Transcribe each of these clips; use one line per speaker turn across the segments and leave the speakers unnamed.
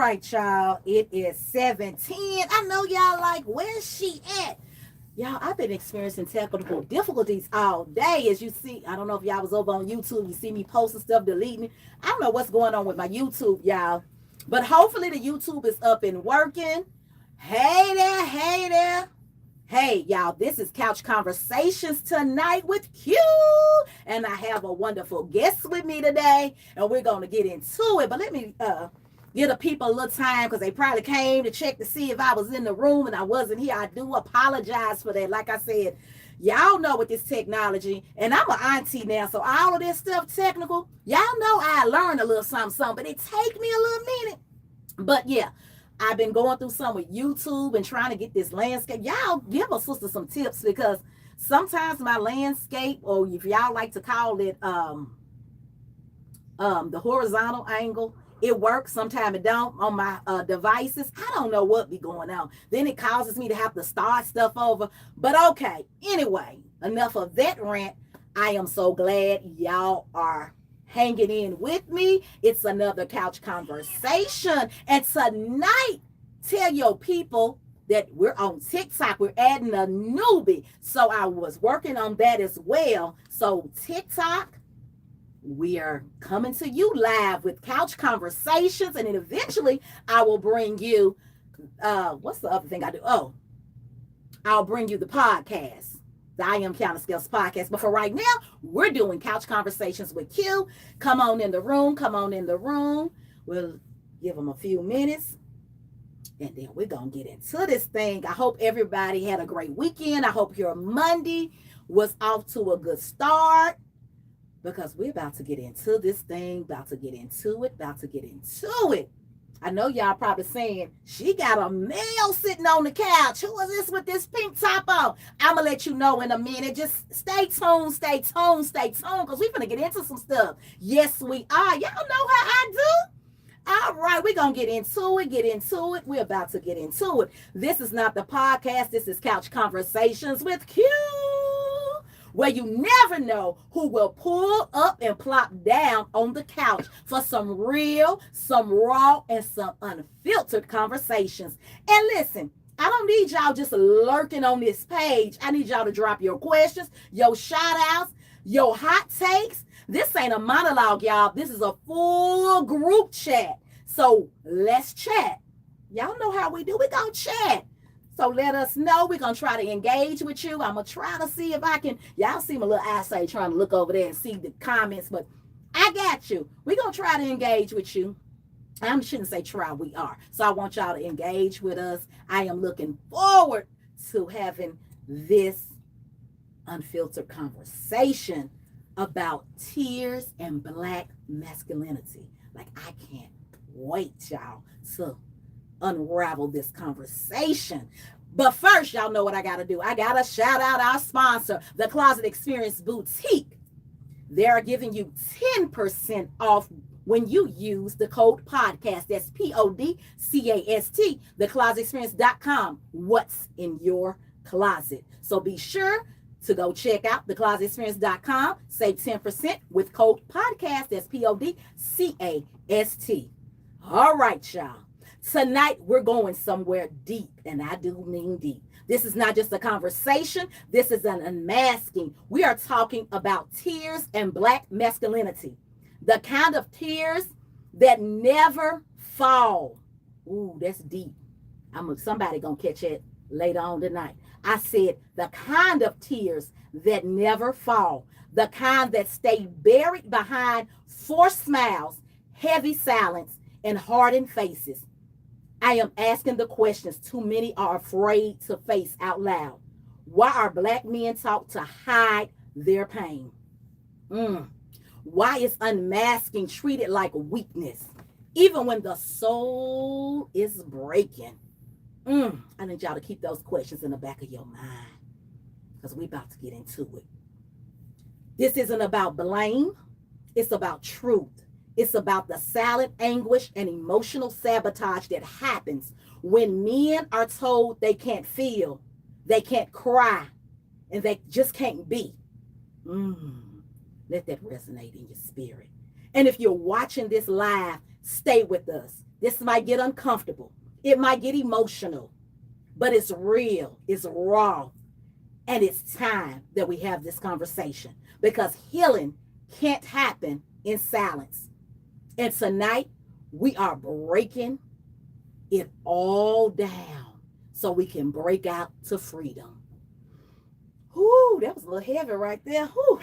right, y'all. It is 7:10. I know y'all like, where's she at? Y'all, I've been experiencing technical difficulties all day. As you see, I don't know if y'all was over on YouTube. You see me posting stuff, deleting it. I don't know what's going on with my YouTube, y'all. But hopefully the YouTube is up and working. Hey there, hey there. Hey, y'all, this is Couch Conversations tonight with Q. And I have a wonderful guest with me today. And we're going to get into it. But let me give the people a little time because they probably came to check to see if I was in the room and I wasn't here. I do apologize for that. Like I said, y'all know with this technology, and I'm an auntie now, so all of this stuff technical, y'all know I learned a little something, but it take me a little minute. But yeah, I've been going through some with YouTube and trying to get this landscape. Y'all give a sister some tips because sometimes my landscape, or if y'all like to call it the horizontal angle, it works. Sometimes it don't on my devices. I don't know what be going on. Then it causes me to have to start stuff over. But okay, anyway, enough of that rant. I am so glad y'all are hanging in with me. It's another couch conversation. And tonight, tell your people that we're on TikTok. We're adding a newbie. So I was working on that as well. So TikTok, we are coming to you live with couch conversations. And then eventually I will bring you, what's the other thing I do? Oh, I'll bring you the podcast. The I Am Counter Skills podcast. But for right now, we're doing couch conversations with Q. Come on in the room. Come on in the room. We'll give them a few minutes. And then we're going to get into this thing. I hope everybody had a great weekend. I hope your Monday was off to a good start. Because we're about to get into this thing. About to get into it. I know y'all probably saying, she got a male sitting on the couch. Who is this with this pink top on? I'm going to let you know in a minute. Just stay tuned, because we're going to get into some stuff. Yes, we are. Y'all know how I do. All right, we're going to get into it. We're about to get into it. This is not the podcast. This is Couch Conversations with Q, where you never know who will pull up and plop down on the couch for some real, some raw, and some unfiltered conversations. And listen, I don't need y'all just lurking on this page. I need y'all to drop your questions, your shout outs, your hot takes. This ain't a monologue, y'all. This is a full group chat. So let's chat. Y'all know how we do. We gonna chat. So let us know. We're going to try to engage with you. I'm going to try to see if I can. Y'all see my little eyesight trying to look over there and see the comments, but I got you. We're going to try to engage with you. I shouldn't say try, we are. So I want y'all to engage with us. I am looking forward to having this unfiltered conversation about tears and Black masculinity. Like, I can't wait, y'all, to unravel this conversation. But first, y'all know what I gotta do. I gotta shout out our sponsor, the Closet Experience Boutique. They're giving you 10% off when you use the code podcast. That's PODCAST, theclosetexperience.com. What's in your closet? So be sure to go check out theclosetexperience.com. Save 10% with code podcast. That's PODCAST. All right, y'all. Tonight, we're going somewhere deep, and I do mean deep. This is not just a conversation. This is an unmasking. We are talking about tears and Black masculinity, the kind of tears that never fall. Ooh, that's deep. Somebody gonna catch it later on tonight. I said the kind of tears that never fall, the kind that stay buried behind forced smiles, heavy silence, and hardened faces. I am asking the questions too many are afraid to face out loud. Why are Black men taught to hide their pain? Why is unmasking treated like weakness, even when the soul is breaking? I need y'all to keep those questions in the back of your mind because we're about to get into it. This isn't about blame. It's about truth. It's about the silent anguish and emotional sabotage that happens when men are told they can't feel, they can't cry, and they just can't be. Let that resonate in your spirit. And if you're watching this live, stay with us. This might get uncomfortable. It might get emotional, but it's real, it's raw, and it's time that we have this conversation because healing can't happen in silence. And tonight, we are breaking it all down so we can break out to freedom. Whoo, that was a little heavy right there. Whoo,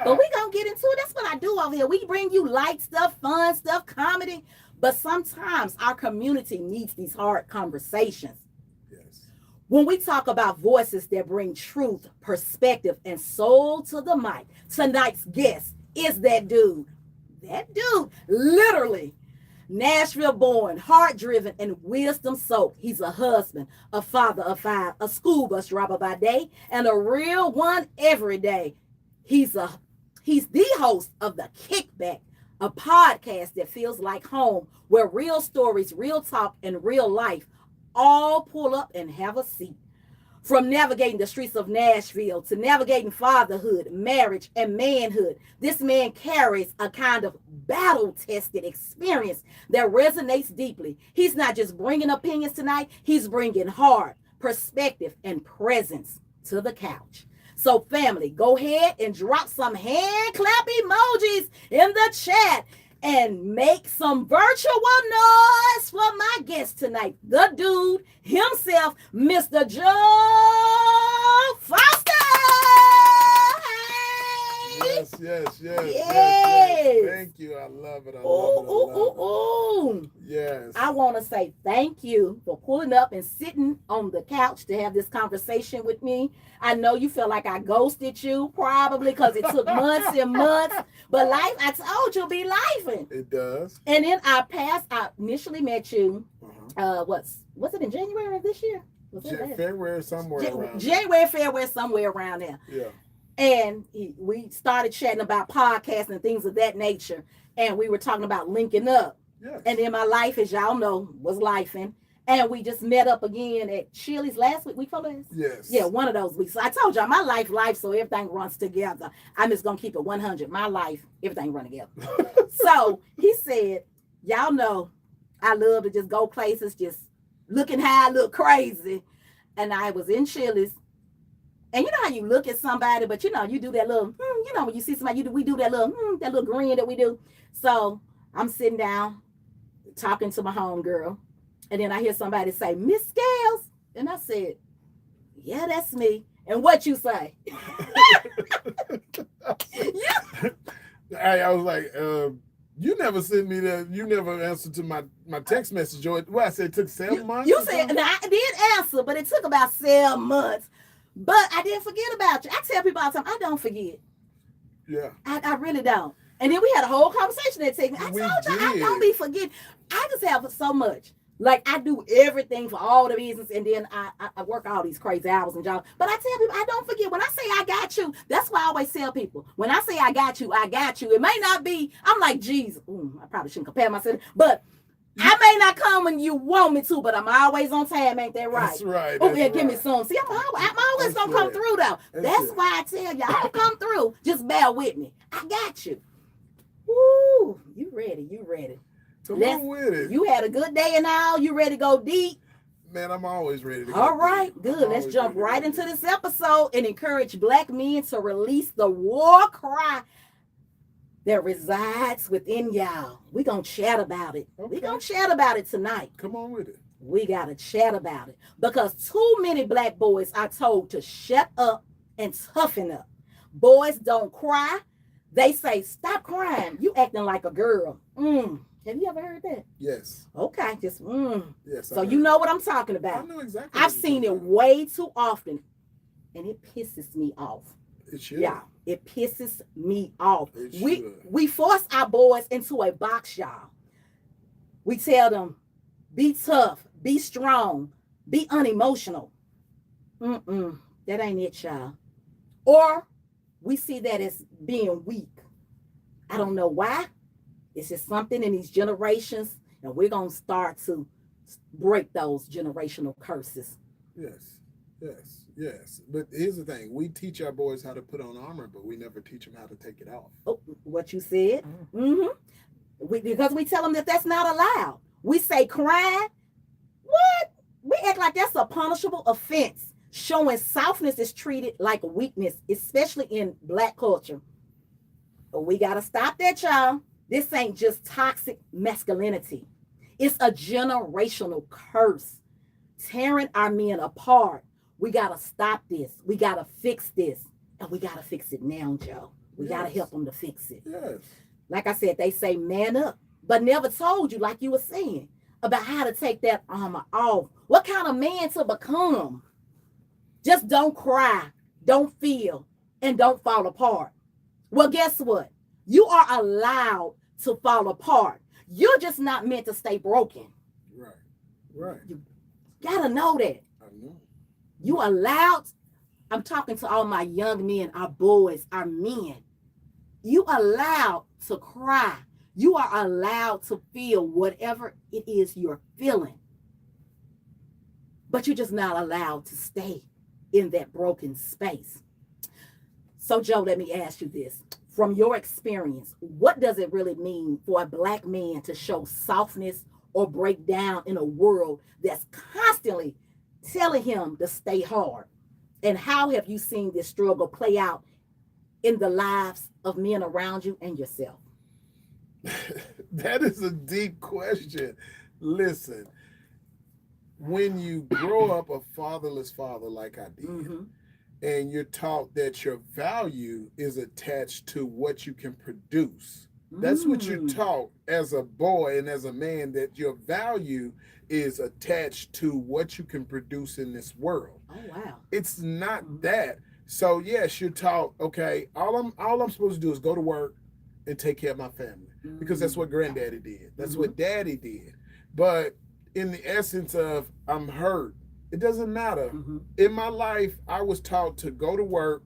But we gonna get into it. That's what I do over here. We bring you light stuff, fun stuff, comedy. But sometimes our community needs these hard conversations.
Yes.
When we talk about voices that bring truth, perspective, and soul to the mic, tonight's guest is that dude. That dude, literally. Nashville born, heart driven, and wisdom soaked. He's a husband, a father of five, a school bus driver by day, and a real one every day. He's the host of The Kickback, a podcast that feels like home, where real stories, real talk, and real life all pull up and have a seat. From navigating the streets of Nashville to navigating fatherhood, marriage, and manhood, this man carries a kind of battle-tested experience that resonates deeply. He's not just bringing opinions tonight, he's bringing heart, perspective, and presence to the couch. So family, go ahead and drop some hand clap emojis in the chat and make some virtual noise for my guest tonight, the dude himself, Mr. Joe Foster.
Yes. Thank you. I love it. I love it. Yes.
I want to say thank you for pulling up and sitting on the couch to have this conversation with me. I know you feel like I ghosted you probably because it took months and months, but life, I told you, be lifing.
It does.
And in our past, I initially met you, was it in January of this year?
February, somewhere around
January, February, somewhere around there.
Yeah.
And we started chatting about podcasts and things of that nature. And we were talking about linking up.
Yes.
And then my life, as y'all know, was lifing. And we just met up again at Chili's last week before last?
Yes.
Yeah, one of those weeks. So I told y'all, my life, so everything runs together. I'm just going to keep it 100. My life, everything run together. So he said, y'all know I love to just go places, just looking high, look crazy. And I was in Chili's. And you know how you look at somebody, but you know, you do that little, when you see somebody, we do that little grin that we do. So I'm sitting down talking to my homegirl. And then I hear somebody say, Miss Scales. And I said, yeah, that's me. And what you say?
I was like, you never sent me that. You never answered to my text message. Or what I said, it took 7 months?
You said, and I did answer, but it took about 7 months. But I didn't forget about you. I tell people all the time, I don't forget.
Yeah.
I really don't. And then we had a whole conversation that take me. I told you, I don't be forgetting. I just have so much. Like, I do everything for all the business, and then I work all these crazy hours and jobs. But I tell people, I don't forget. When I say I got you, that's why I always tell people. When I say I got you, I got you. It may not be, I'm like, Jesus. I probably shouldn't compare myself, but I may not come when you want me to, but I'm always on time. Ain't that right?
That's right.
Oh, yeah, give me some. See, I'm always going to come through, though. That's why I tell you, I'll come through. Just bear with me. I got you. Woo, you ready.
Come on with it.
You had a good day and all. You ready to go deep?
Man, I'm always ready to go
All right,
deep.
good. Let's jump right into this episode and encourage Black men to release the war cry that resides within y'all. We're going to chat about it.
Okay.
We're going to chat about it tonight.
Come on with it.
We got to chat about it because too many Black boys are told to shut up and toughen up. Boys don't cry. They say, stop crying. You acting like a girl. Have you ever heard that?
Yes.
Okay, just
Yes.
So you know what I'm talking about.
I know exactly.
I've seen it way too often, and it pisses me off.
It should.
Yeah, it pisses me off.
It
We force our boys into a box, y'all. We tell them, be tough, be strong, be unemotional. That ain't it, y'all. Or we see that as being weak. I don't know why. It's just something in these generations, and we're going to start to break those generational curses.
Yes. But here's the thing. We teach our boys how to put on armor, but we never teach them how to take it off.
Oh, what you said? Because we tell them that that's not allowed. We say crying. What? We act like that's a punishable offense. Showing softness is treated like a weakness, especially in Black culture. But we got to stop that, y'all. This ain't just toxic masculinity. It's a generational curse, tearing our men apart. We got to stop this. We got to fix this. And we got to fix it now, Joe. We got to help them to fix it.
Yes.
Like I said, they say man up, but never told you, like you were saying, about how to take that armor off. What kind of man to become? Just don't cry, don't feel, and don't fall apart. Well, guess what? You are allowed to fall apart. You're just not meant to stay broken.
Right. Right.
You gotta know that.
I know.
You allowed. I'm talking to all my young men, our boys, our men. You allowed to cry. You are allowed to feel whatever it is you're feeling. But you're just not allowed to stay in that broken space. So, Joe, let me ask you this. From your experience, what does it really mean for a Black man to show softness or break down in a world that's constantly telling him to stay hard? And how have you seen this struggle play out in the lives of men around you and yourself?
That is a deep question. Listen, when you grow up a fatherless father like I did, and you're taught that your value is attached to what you can produce. That's what you're taught as a boy and as a man, that your value is attached to what you can produce in this world.
Oh, wow.
It's not that. So yes, you're taught, okay, all I'm supposed to do is go to work and take care of my family, because that's what granddaddy did. That's what daddy did. But in the essence of I'm hurt, it doesn't matter. In my life, I was taught to go to work,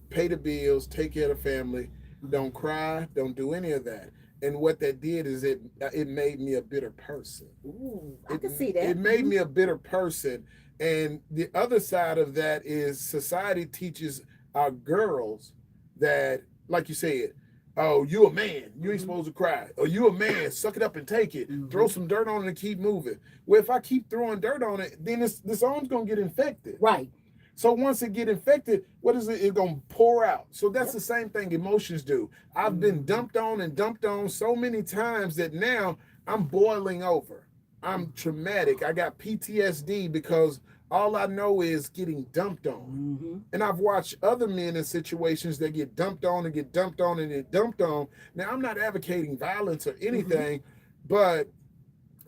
pay the bills, take care of the family, don't cry, don't do any of that. And what that did is it made me a bitter person.
Ooh, I can see that.
It made me a bitter person. And the other side of that is society teaches our girls that, like you said, oh, you a man, you ain't supposed to cry. Or you a man, suck it up and take it. Throw some dirt on it and keep moving. Well, if I keep throwing dirt on it, then this arm's gonna get infected.
Right.
So once it get infected, what is it? It's gonna pour out. So that's the same thing emotions do. I've been dumped on so many times that now I'm boiling over. I'm traumatic. I got PTSD because all I know is getting dumped on. And I've watched other men in situations that get dumped on and get dumped on and get dumped on. Now, I'm not advocating violence or anything, but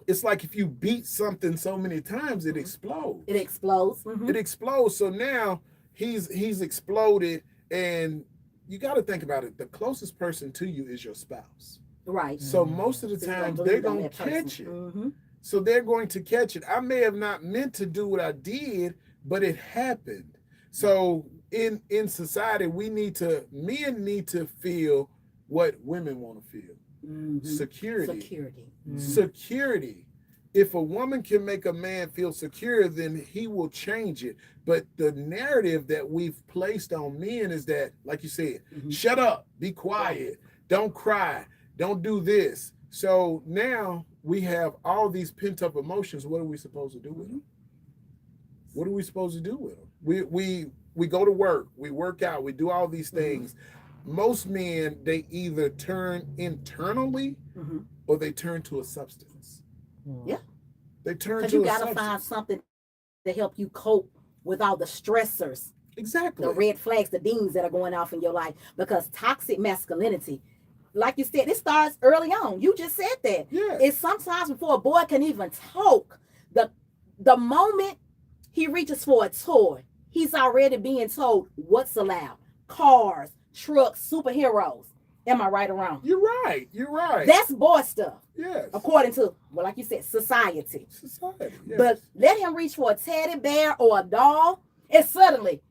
it's like if you beat something so many times, it explodes.
It explodes.
It explodes. So now he's exploded, and you got to think about it. The closest person to you is your spouse.
Right.
So most of the time, they're going to catch it. So they're going to catch it. I may have not meant to do what I did, but it happened. So in society, men need to feel what women want to feel. Security. Security. If a woman can make a man feel secure, then he will change it. But the narrative that we've placed on men is that, like you said, shut up, be quiet, don't cry, don't do this. So now we have all these pent up emotions. What are we supposed to do with them? What are we supposed to do with them? We go to work, we work out, we do all these things. Most men, they either turn internally or they turn to a substance.
Yeah.
They turn to
because you got to find something to help you cope with all the stressors.
Exactly.
The red flags, the dings that are going off in your life. Because toxic masculinity, like you said, it starts early on. You just said that.
Yeah.
It's sometimes before a boy can even talk. The moment he reaches for a toy, he's already being told what's allowed. Cars, trucks, superheroes. Am I right or wrong?
You're right. You're right.
That's boy stuff.
Yes.
According to, well, like you said, society.
Society. Yes.
But let him reach for a teddy bear or a doll, and suddenly,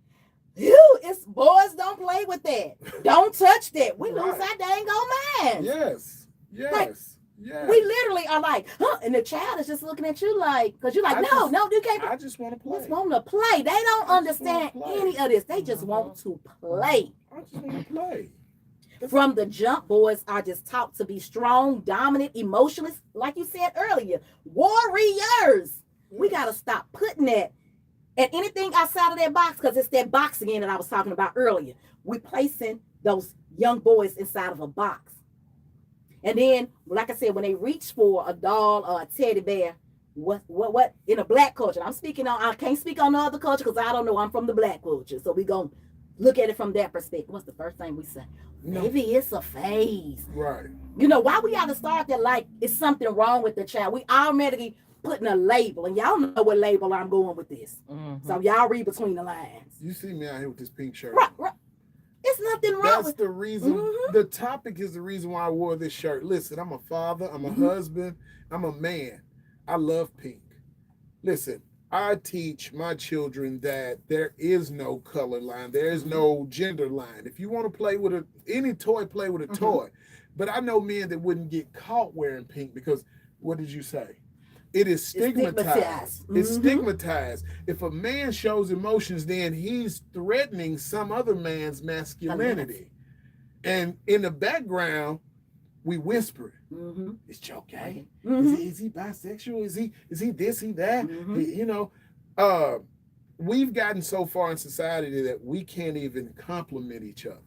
it's boys don't play with that. Don't touch that. We lose our dang old minds.
Yes. Yes.
Like,
yes.
We literally are like, huh? And the child is just looking at you like, because you're like, no, you can't.
I just want to play.
Just want to play. They don't understand any of this. They just want to play.
I just want to play.
From the jump, boys are just taught to be strong, dominant, emotionless, like you said earlier, warriors. We got to stop putting that and anything outside of that box, because it's that box again that I was talking about earlier. We're placing those young boys inside of a box. And then, like I said, when they reach for a doll or a teddy bear, what in a black culture, I'm speaking on, I can't speak on the other culture because I don't know, I'm from the black culture. So we're going to look at it from that perspective. What's the first thing we say? Maybe it's a phase.
Right.
You know, why we got to start that like it's something wrong with the child? We automatically putting a label, and y'all know what label I'm going with this. So y'all read between the lines.
You see me out here with this pink shirt.
Right. It's nothing wrong.
That's the reason. The topic is the reason why I wore this shirt. Listen, I'm a father. I'm a husband. I'm a man. I love pink. Listen, I teach my children that there is no color line. There is no gender line. If you want to play with any toy, play with a toy. But I know men that wouldn't get caught wearing pink because, what did you say? It is stigmatized. It's stigmatized. If a man shows emotions, then he's threatening some other man's masculinity. And in the background, we whisper, "Is Joe gay? Is he bisexual? Is he this? He that?" You know, we've gotten so far in society that we can't even compliment each other.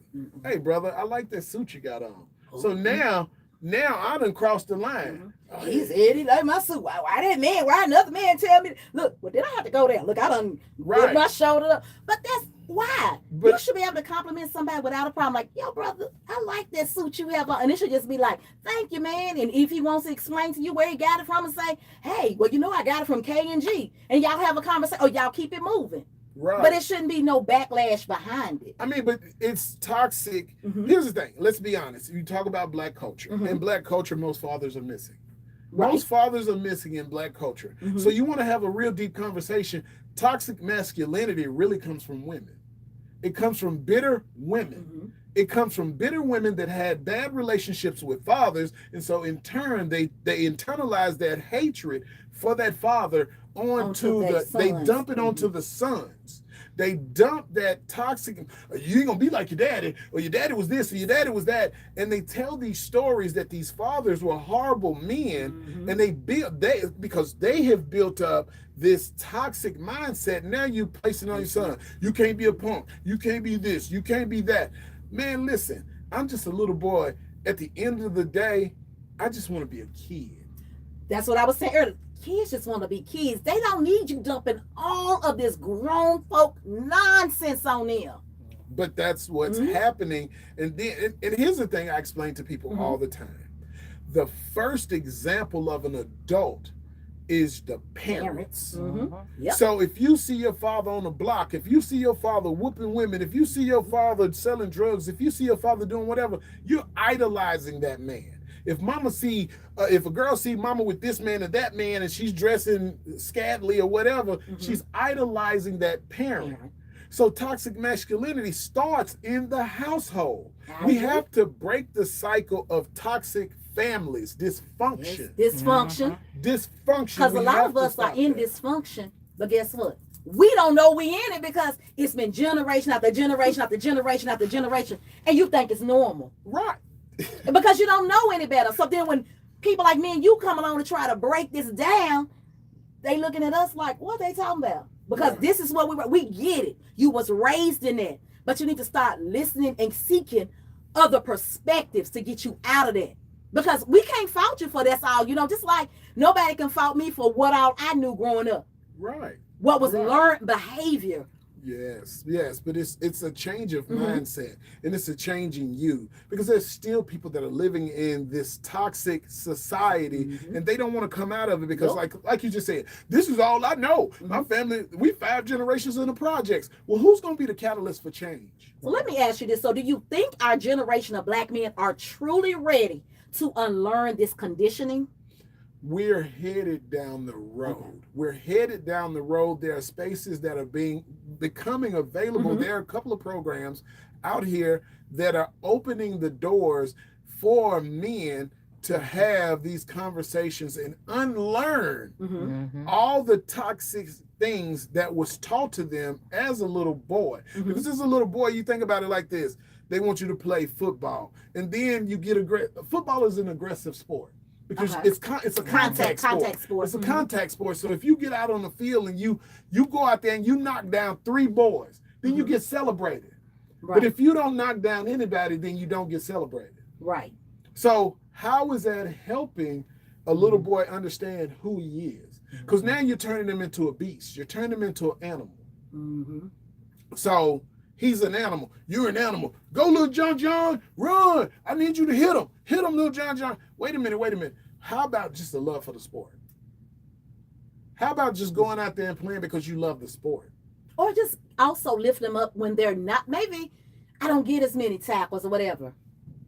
Hey, brother, I like that suit you got on. So now I done crossed the line.
He said he like my suit. Why another man tell me? Look, well, did I have to go there? Look, I done put my shoulder up. But that's why. You should be able to compliment somebody without a problem. Like, yo, brother, I like that suit you have on. And it should just be like, thank you, man. And if he wants to explain to you where he got it from and say, hey, well, you know, I got it from K&G. And y'all have a conversation, or y'all keep it moving.
Right.
But it shouldn't be no backlash behind it.
I mean, but it's toxic. Here's the thing. Let's be honest. You talk about black culture. In black culture, most fathers are missing. Most fathers are missing in black culture. So you want to have a real deep conversation. Toxic masculinity really comes from women. It comes from bitter women. It comes from bitter women that had bad relationships with fathers. And so in turn, they internalize that hatred for that father they dump it onto the sons. They dump that toxic, you ain't gonna be like your daddy, or your daddy was this, or your daddy was that. And they tell these stories that these fathers were horrible men, and because they have built up this toxic mindset. Now you place it on your son. You can't be a punk. You can't be this. You can't be that. Man, listen, I'm just a little boy. At the end of the day, I just want to be a kid.
That's what I was saying earlier. Kids just want to be kids. They don't need you dumping all of this grown folk nonsense on them.
But that's what's happening. And then, and here's the thing I explain to people all the time. The first example of an adult is the parents. So if you see your father on the block, if you see your father whooping women, if you see your father selling drugs, if you see your father doing whatever, you're idolizing that man. If if a girl see mama with this man and that man, and she's dressing scantily or whatever, she's idolizing that parent. So toxic masculinity starts in the household. We have to break the cycle of toxic families, dysfunction. Dysfunction.
Because a lot of us are in dysfunction, but guess what? We don't know we in it because it's been generation after generation after generation after generation, and you think it's normal.
Right.
Because you don't know any better. So then when people like me and you come along to try to break this down, they looking at us like, what they talking about? Because this is what we get it. You was raised in that. But you need to start listening and seeking other perspectives to get you out of that. Because we can't fault you for that's all. You know, just like nobody can fault me for what all I knew growing up.
Right.
What was learned behavior.
Yes, but it's a change of mindset, and it's a change in you, because there's still people that are living in this toxic society, and they don't want to come out of it because, like you just said, this is all I know. My family, we 5 generations in the projects. Well, who's going to be the catalyst for change?
So let me ask you this. So do you think our generation of black men are truly ready to unlearn this conditioning?
We're headed down the road. We're headed down the road. There are spaces that are becoming available. There are a couple of programs out here that are opening the doors for men to have these conversations and unlearn all the toxic things that was taught to them as a little boy. Because as a little boy, you think about it like this. they want you to play football, and then you get football is an aggressive sport because it's a contact sport. It's a contact sport. So if you get out on the field and you go out there and you knock down 3 boys, then you get celebrated. Right. But if you don't knock down anybody, then you don't get celebrated.
Right.
So how is that helping a little boy understand who he is? Because now you're turning him into a beast. You're turning him into an animal. Mm-hmm. So he's an animal. You're an animal. Go, little John, run. I need you to hit him. Hit him, little John. Wait a minute. How about just the love for the sport? How about just going out there and playing because you love the sport?
Or just also lift them up when they're not. Maybe I don't get as many tackles or whatever,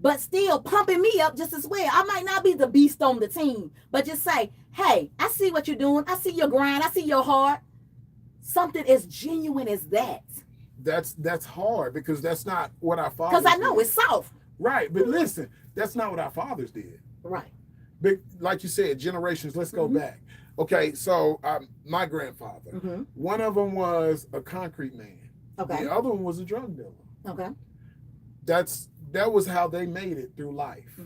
but still pumping me up just as well. I might not be the beast on the team, but just say, hey, I see what you're doing. I see your grind. I see your heart. Something as genuine as that.
That's hard because that's not what our fathers did.
Because I know it's soft.
Right, but listen, that's not what our fathers did.
Right.
But like you said, generations, let's go back. Okay, so my grandfather, one of them was a concrete man. Okay. The other one was a drug dealer. Okay. That was how they made it through life.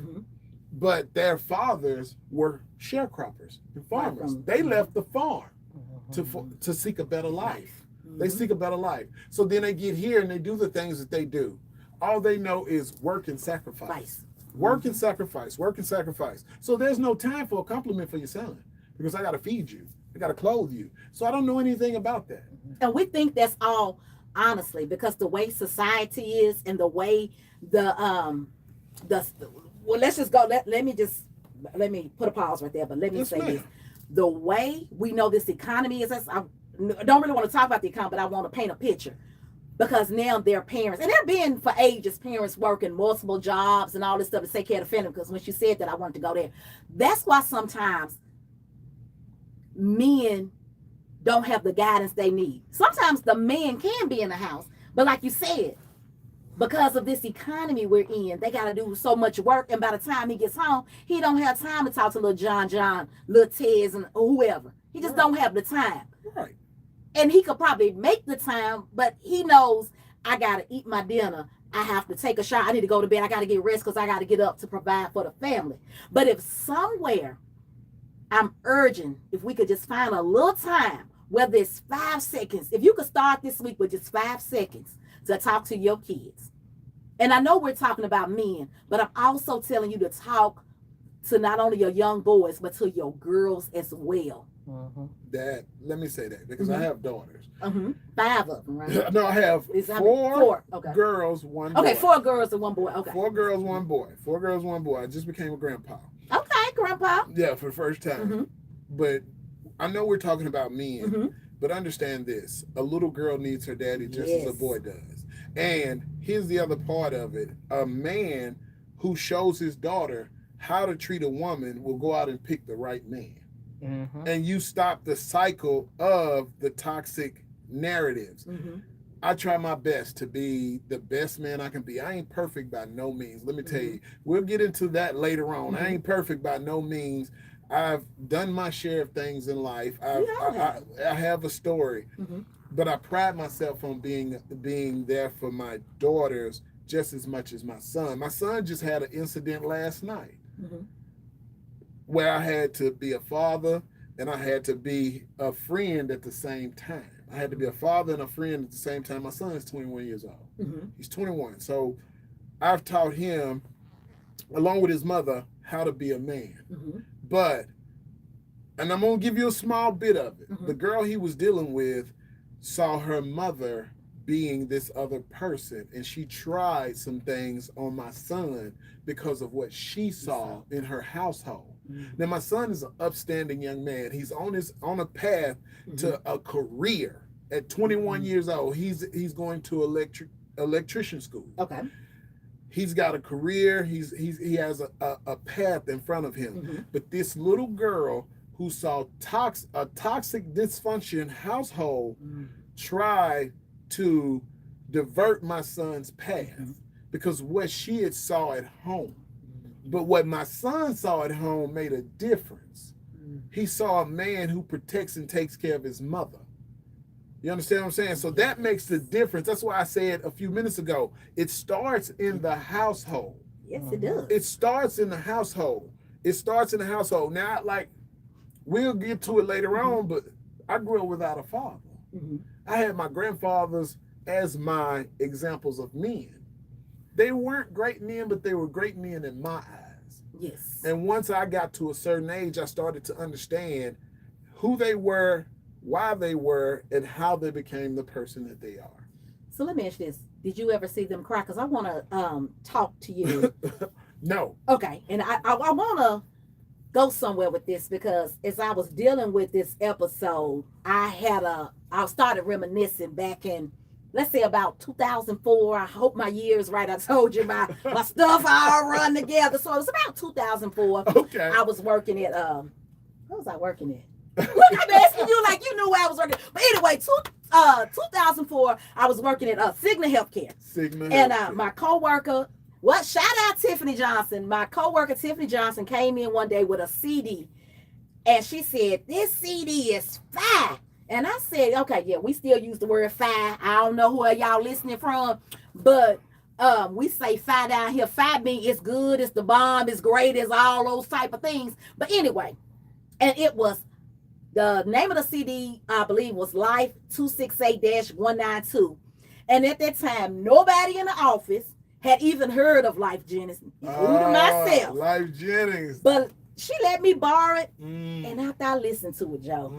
But their fathers were sharecroppers and farmers. They left the farm to seek a better life. They seek a better life. So then they get here and they do the things that they do. All they know is work and sacrifice. Work and sacrifice, work and sacrifice. So there's no time for a compliment for your son because I got to feed you. I got to clothe you. So I don't know anything about that.
And we think that's all, honestly, because the way society is and the way well, let's just go. Let me put a pause right there, but let me say this. The way we know this economy is, I don't really want to talk about the economy, but I want to paint a picture. Because now their parents, and they're been for ages, parents working multiple jobs and all this stuff to take care of the family. Because when she said that, I wanted to go there. That's why sometimes men don't have the guidance they need. Sometimes the man can be in the house, but like you said, because of this economy we're in, they got to do so much work. And by the time he gets home, he don't have time to talk to little John, little Tez, and whoever. He just don't have the time.
Right.
And he could probably make the time, but he knows I got to eat my dinner. I have to take a shower. I need to go to bed. I got to get rest because I got to get up to provide for the family. But if somewhere, I'm urging, if we could just find a little time, whether it's 5 seconds, if you could start this week with just 5 seconds to talk to your kids. And I know we're talking about men, but I'm also telling you to talk to not only your young boys, but to your girls as well.
Dad, let me say that because I have daughters.
5 of them, right?
No, I have four girls, 1 boy.
Okay, 4 girls and 1 boy. Okay.
4 girls, 1 boy. 4 girls, 1 boy. I just became a grandpa.
Okay, grandpa.
Yeah, for the first time. But I know we're talking about men, but understand this. A little girl needs her daddy just as a boy does. And here's the other part of it. A man who shows his daughter how to treat a woman will go out and pick the right man. And you stop the cycle of the toxic narratives. I try my best to be the best man I can be. I ain't perfect by no means. Let me tell you, we'll get into that later on. I ain't perfect by no means. I've done my share of things in life. I have a story, but I pride myself on being there for my daughters just as much as my son. My son just had an incident last night. Where I had to be a father and I had to be a friend at the same time. I had to be a father and a friend at the same time. My son is 21 years old. He's 21. So I've taught him, along with his mother, how to be a man. And I'm going to give you a small bit of it. The girl he was dealing with saw her mother being this other person, and she tried some things on my son because of what she saw in her household. Now my son is an upstanding young man. He's on a path to a career. At 21 years old, he's going to electrician school. Okay. He's got a career. He has a path in front of him. But this little girl who saw a toxic dysfunction household tried to divert my son's path because what she had saw at home. But what my son saw at home made a difference. He saw a man who protects and takes care of his mother. You understand what I'm saying? So that makes the difference. That's why I said a few minutes ago, it starts in the household.
Yes, it does.
It starts in the household. It starts in the household. Now, like, we'll get to it later on, but I grew up without a father. I had my grandfathers as my examples of men. They weren't great men, but they were great men in my eyes.
Yes.
And once I got to a certain age, I started to understand who they were, why they were, and how they became the person that they are.
So let me ask you this. Did you ever see them cry? Because I want to talk to you.
No.
Okay. And I want to go somewhere with this, because as I was dealing with this episode, I started reminiscing back in, let's say, about 2004. I hope my year's right. I told you my stuff all run together. So it was about 2004.
Okay.
I was working at, what was I working at? Look, I'm asking you like you knew where I was working. But anyway, 2004, I was working at Cigna Healthcare.
Cigna
and
Healthcare.
My coworker, shout out Tiffany Johnson. My coworker Tiffany Johnson came in one day with a CD, and she said, "This CD is fire." And I said, "Okay, yeah, we still use the word fire. I don't know where y'all listening from, but we say fire down here. Fire means it's good, it's the bomb, it's great, it's all those type of things." But anyway, and it was. The name of the CD, I believe, was Life 268-192. And at that time, nobody in the office had even heard of Life Jennings, including myself.
Life Jennings.
But she let me borrow it. And after I listened to it, Joe,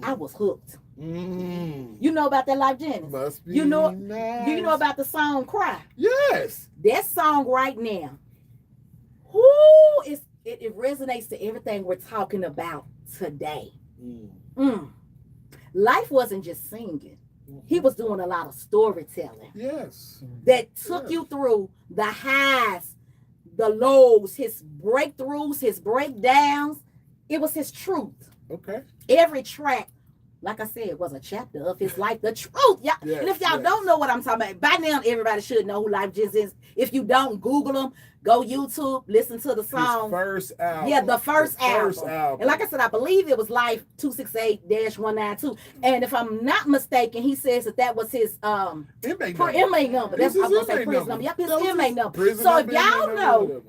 I was hooked. You know about that Life Jennings?
Must be
you know,
nice.
Do you know about the song Cry?
Yes.
That song right now, it resonates to everything we're talking about today. Life wasn't just singing. He was doing a lot of storytelling.
Yes.
That took you through the highs, the lows, his breakthroughs, his breakdowns. It was his truth.
Okay.
Every track, like I said, was a chapter of his life. The truth. Yeah.
Yes,
and if y'all don't know what I'm talking about, by now everybody should know who Life Jennings is. If you don't, Google him. Go YouTube, listen to the song.
His first album.
Yeah, the first album. And like I said, I believe it was Life 268-192. And if I'm not mistaken, he says that was his inmate number. That's what I'm going to say, prison number. Yep, his inmate number. So if y'all know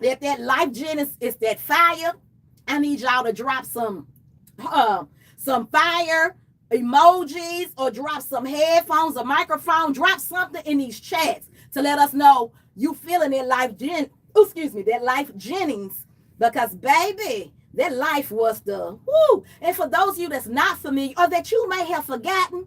that Life Jennings is that fire, I need y'all to drop some fire emojis, or drop some headphones, a microphone, drop something in these chats to let us know you feeling that Life Jennings, because baby, that life was the woo. And for those of you that's not familiar, or that you may have forgotten,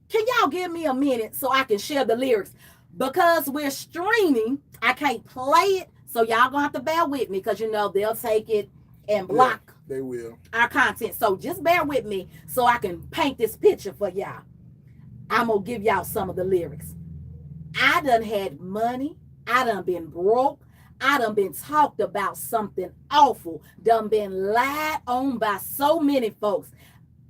can y'all give me a minute so I can share the lyrics? Because we're streaming, I can't play it, so y'all gonna have to bear with me, because they'll take it and block.
Yeah, they will.
Our content. So just bear with me so I can paint this picture for y'all. I'm gonna give y'all some of the lyrics. I done had money. I done been broke. I done been talked about something awful. Done been lied on by so many folks.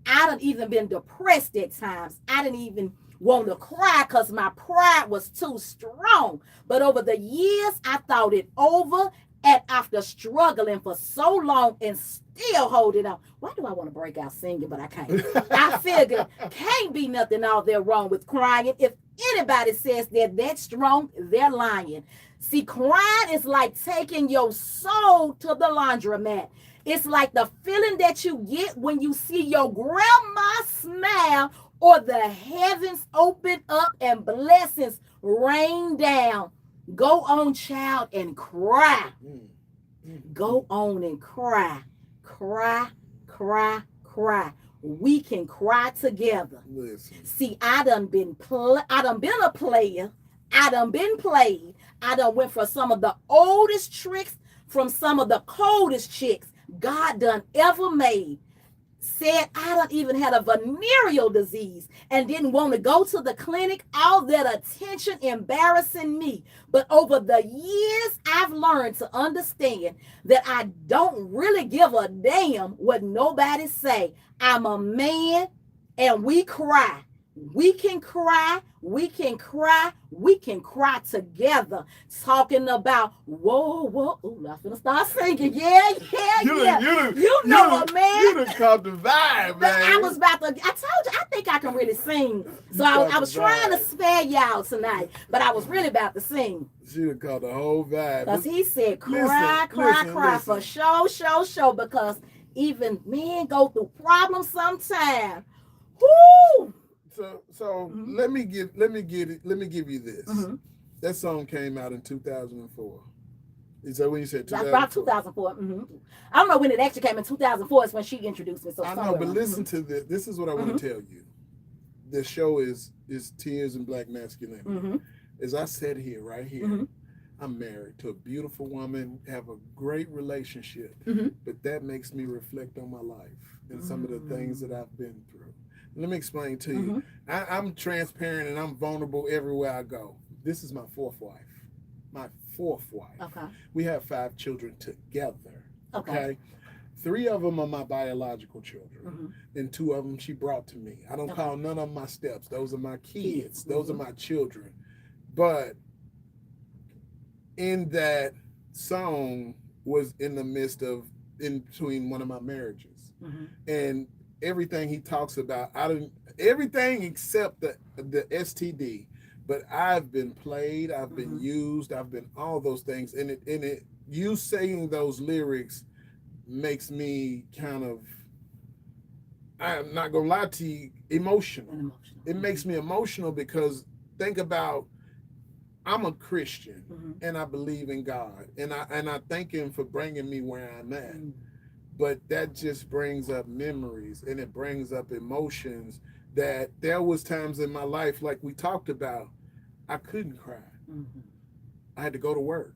I done even been depressed at times. I didn't even want to cry because my pride was too strong. But over the years, I thought it over. And after struggling for so long and still holding on, why do I want to break out singing, but I can't? I figure can't be nothing out there wrong with crying. If anybody says they're that strong, they're lying. See, crying is like taking your soul to the laundromat. It's like the feeling that you get when you see your grandma smile, or the heavens open up and blessings rain down. Go on, child, and cry. Go on and cry. Cry, cry, cry. We can cry together.
Listen.
See, I done been a player. I done been played. I done went for some of the oldest tricks from some of the coldest chicks God done ever made. Said I done even had a venereal disease and didn't want to go to the clinic. All that attention embarrassing me. But over the years, I've learned to understand that I don't really give a damn what nobody say. I'm a man, and we cry. we can cry, we can cry, we can cry together. Talking about whoa, ooh, I'm finna start singing. Yeah. You know what, man?
You done caught the vibe, man.
I was about to. I told you, I think I can really sing. So I was trying to spare y'all tonight, but I was really about to sing.
She done caught the whole vibe.
Because he said, cry for show. Because even men go through problems sometimes. Whoo!
So let me give you this. That song came out in 2004. Is that when you said 2004?
About 2004. I don't know when it actually came in 2004. Is when she introduced me. So
I know, but listen to this. This is what I want to tell you. The show is Tears in Black Masculinity. As I said here, right here, I'm married to a beautiful woman, have a great relationship, but that makes me reflect on my life and some of the things that I've been through. Let me explain to you. I'm transparent and I'm vulnerable everywhere I go. This is my fourth wife. Okay. We have 5 children together. Okay. 3 of them are my biological children, and 2 of them she brought to me. I don't call none of them my steps. Those are my kids. Those are my children. But in that song was in the midst of in between one of my marriages, and everything he talks about, everything except the STD. But I've been played, I've been used, I've been all those things, and you saying those lyrics makes me kind of, I'm not gonna lie to you, emotional. It makes me emotional because think about, I'm a Christian and I believe in God, and I thank Him for bringing me where I'm at. But that just brings up memories and it brings up emotions that there was times in my life, like we talked about, I couldn't cry. I had to go to work.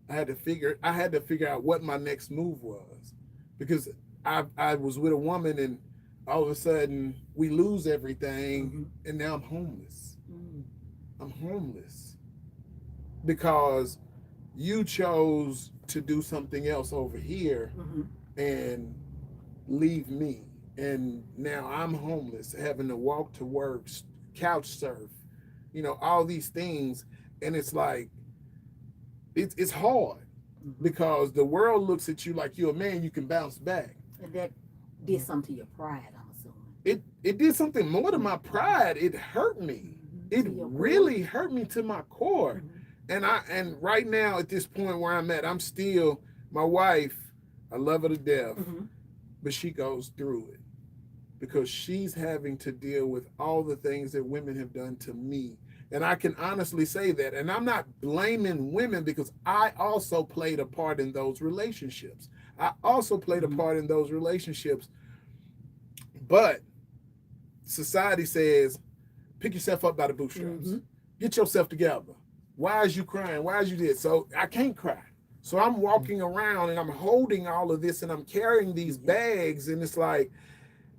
I had to figure out what my next move was, because I was with a woman and all of a sudden we lose everything and now I'm homeless. I'm homeless because you chose to do something else over here and leave me. And now I'm homeless, having to walk to work, couch surf, all these things. And it's like, it's hard because the world looks at you like you're a man, you can bounce back.
And that did something to your pride, I'm assuming.
It did something more to my pride. It hurt me. It really hurt me to my core. And right now at this point where I'm at, I'm still, my wife, I love her to death, but she goes through it because she's having to deal with all the things that women have done to me. And I can honestly say that. And I'm not blaming women because I also played a part in those relationships. But society says, pick yourself up by the bootstraps. Get yourself together. Why is you crying? Why is you this? So I can't cry. So I'm walking around and I'm holding all of this and I'm carrying these bags, and it's like,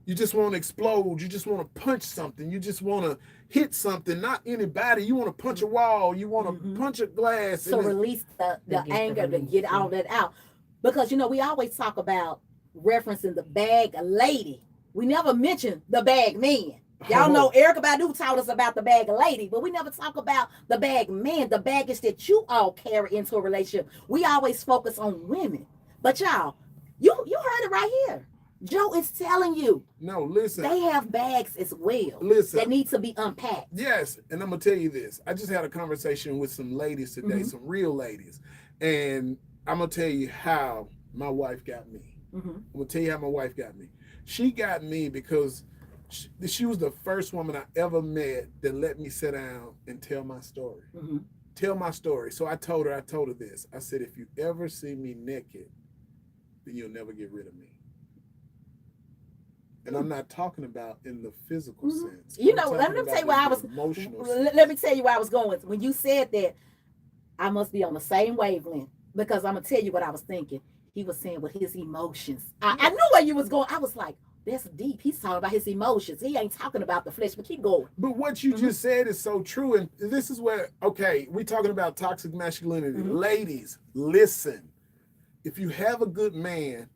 you just want to explode. You just want to punch something. You just want to hit something, not anybody. You want to punch a wall. You want to punch a glass.
So release the anger to get all that out. Because, we always talk about referencing the bag lady. We never mention the bag man. Y'all know Erykah Badu taught us about the bag lady, but we never talk about the bag man, the baggage that you all carry into a relationship. We always focus on women. But y'all, you heard it right here. Joe is telling you.
No, listen.
They have bags as well.
Listen.
That need to be unpacked.
Yes, and I'm going to tell you this. I just had a conversation with some ladies today, some real ladies. And I'm going to tell you how my wife got me. I'm going to tell you how my wife got me. She got me because she was the first woman I ever met that let me sit down and tell my story. Tell my story. So I told her this. I said, if you ever see me naked, then you'll never get rid of me. And I'm not talking about in the physical sense.
Let me tell you where I was. Let me tell you where I was going. When you said that, I must be on the same wavelength, because I'm gonna tell you what I was thinking. He was saying with his emotions. I knew where you was going. I was like, that's deep. He's talking about his emotions. He ain't talking about the flesh, but keep going.
But what you just said is so true. And this is where, we're talking about toxic masculinity. Ladies, listen. If you have a good man,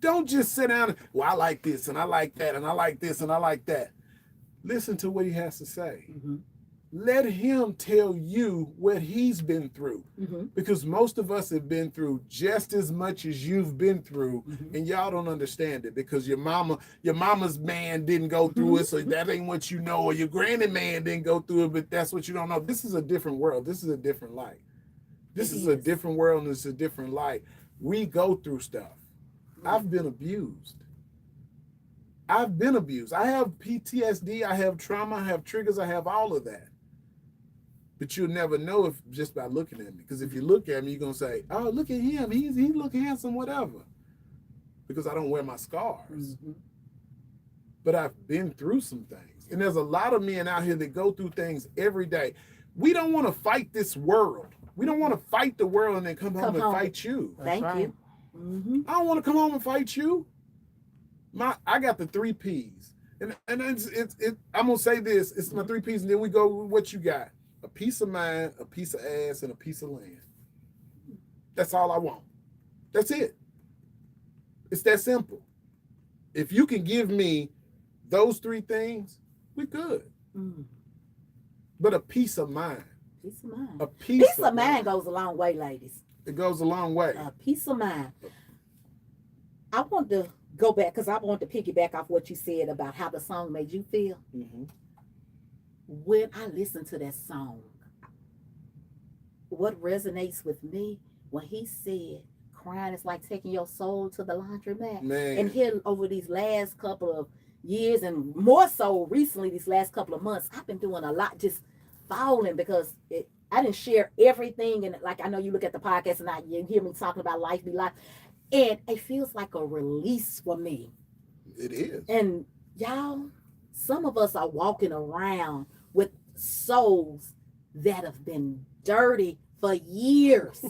don't just sit down and, I like this and I like that and I like this and I like that. listen to what he has to say. Let him tell you what he's been through. Because most of us have been through just as much as you've been through, and y'all don't understand it because your mama's man didn't go through it, so that ain't what you know, or your granny man didn't go through it, but that's what you don't know. This is a different world. This is a different light. This is a different world, and it's a different light. We go through stuff. I've been abused. I have PTSD, I have trauma, I have triggers, I have all of that. But you'll never know if just by looking at me. Because if you look at me, you're gonna say, "Oh, look at him. He look handsome, whatever." Because I don't wear my scars. But I've been through some things. And there's a lot of men out here that go through things every day. We don't want to fight this world. We don't want to fight the world and then come home and fight you.
Thank you.
I don't want to come home and fight you. I got the 3 P's. And I'm gonna say this, it's my 3 P's, and then we go with what you got. A piece of mind, a piece of ass, and a piece of land. That's all I want. That's it. It's that simple. If you can give me those 3 things, we good. But a piece of mind.
Peace of mind.
A piece
of mind goes a long way, ladies.
It goes a long way.
A peace of mind. I want to go back because I want to piggyback off what you said about how the song made you feel. When I listen to that song, what resonates with me when he said crying is like taking your soul to the laundromat.
Man.
And here over these last couple of years, and more so recently these last couple of months, I've been doing a lot just falling because I didn't share everything. And like I know you look at the podcast and you hear me talking about life be life. And it feels like a release for me.
It is.
And y'all, some of us are walking around with souls that have been dirty for years,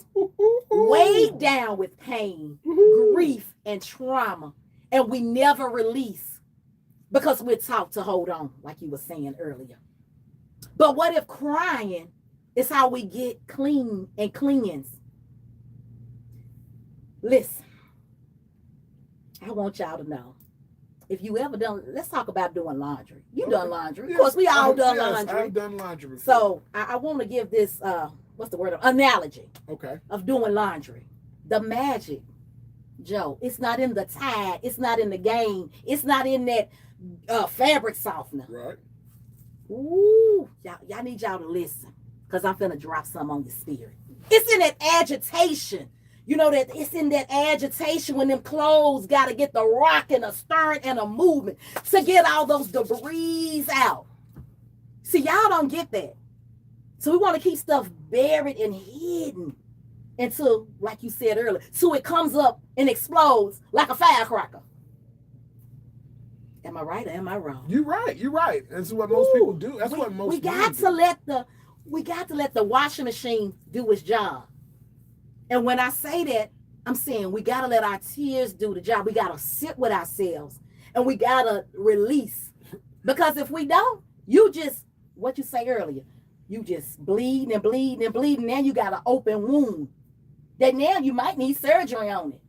weighed down with pain, grief, and trauma, and we never release because we're taught to hold on, like you were saying earlier. But what if crying is how we get clean and cleansed? Listen, I want y'all to know. If you ever done, let's talk about doing laundry. You done laundry. Of course, we all done laundry.
I've done laundry before.
So I want to give this, what's the word? Analogy.
Okay.
Of doing laundry. The magic, Joe, it's not in the tide. It's not in the game. It's not in that fabric softener.
Right.
Ooh, y'all need y'all to listen because I'm finna drop some on your spirit. It's in that agitation. You know that it's in that agitation when them clothes got to get the rock and a stir and a movement to get all those debris out. See, y'all don't get that. So we want to keep stuff buried and hidden until, like you said earlier, till it comes up and explodes like a firecracker. Am I right or am I wrong?
You're right. You're right. That's what most people do. That's what most people do.
We got to let the washing machine do its job. And when I say that, I'm saying we got to let our tears do the job. We got to sit with ourselves and we got to release. Because if we don't, you just, what you say earlier, you just bleed and bleed and bleed. And now you got an open wound that now you might need surgery on it.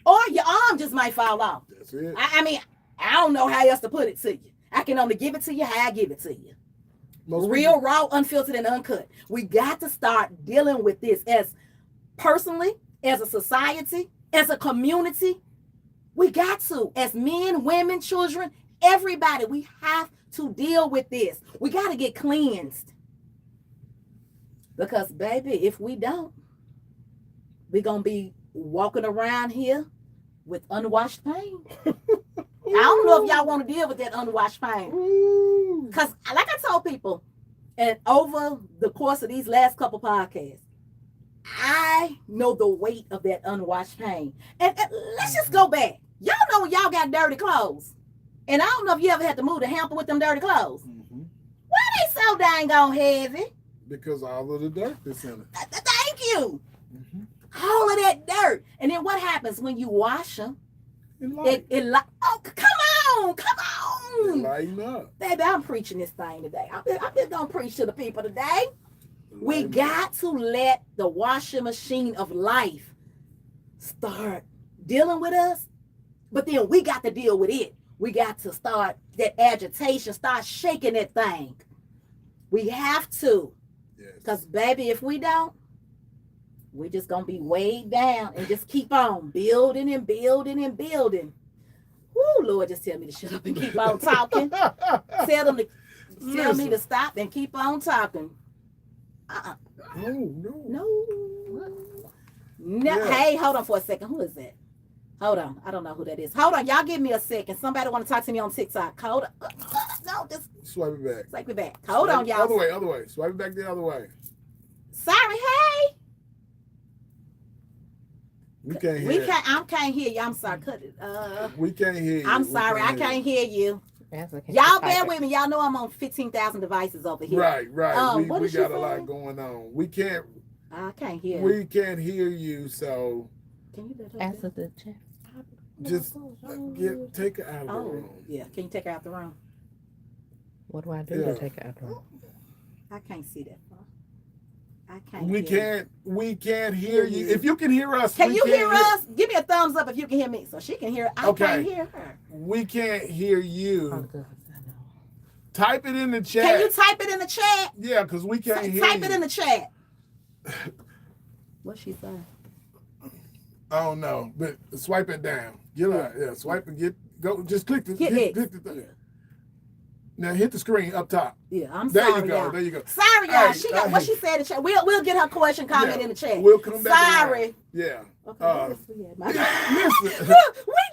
Or your arm just might fall off.
That's it.
I mean, I don't know how else to put it to you. I can only give it to you how I give it to you. Real, raw, unfiltered, and uncut. We got to start dealing with this as personally, as a society, as a community. We got to, as men, women, children, everybody, we have to deal with this. We got to get cleansed. Because, baby, if we don't, we're going to be walking around here with unwashed pain. I don't know if y'all want to deal with that unwashed pain. Because, like I told people, and over the course of these last couple podcasts, I know the weight of that unwashed pain. And let's just go back. Y'all know when y'all got dirty clothes. And I don't know if you ever had to move the hamper with them dirty clothes. Why they so dang on heavy?
Because all of the dirt that's in it.
Thank you. All of that dirt. And then what happens when you wash them? Oh, come on.
Lighten up.
Baby, I'm preaching this thing today. I'm just going to preach to the people today. We got to let the washing machine of life start dealing with us, but then we got to deal with it. We got to start that agitation, start shaking that thing. We have to. Because, baby, if we don't, we're just going to be weighed down and just keep on building and building and building. Woo, Lord, just tell me to shut up and keep on talking. Tell me to stop and keep on talking. No.
Yeah.
Hey, hold on for a second. Who is that? Hold on. I don't know who that is. Hold on. Y'all give me a second. Somebody want to talk to me on TikTok. Hold on. No, just
swipe it back.
Swipe it back. Hold on, y'all.
Other way. Swipe it back the other way.
Sorry, hey.
We can't hear.
I can't hear you. I'm sorry. Cut it.
We can't hear you.
I'm sorry. I can't hear you. Y'all bear with me. Y'all know I'm on 15,000 devices over here.
Right. We got a
saying?
lot going on. We can't.
I can't hear.
We can't hear you. So.
Can you
answer the chat?
Just take her out of the room.
Yeah. Can you take her out the room?
What do I do to take her out the room?
I can't see that far.
We can't hear you. If you can hear us,
can you hear us? Give me a thumbs up if you can hear me, so she can hear. I can't hear her.
We can't hear you. Type it in the chat.
Can you type it in the chat?
Yeah, because we can't hear you.
Type it in the chat. What's she saying?
I don't know, but swipe it down. Swipe and go. Just click the thing.
Yeah.
Now hit the screen up top.
Yeah, I'm sorry.
There you go.
Sorry, y'all. She got what she said in the chat. We'll get her question comment in the chat.
We'll come back.
Sorry.
Yeah.
Okay.
Listen.
We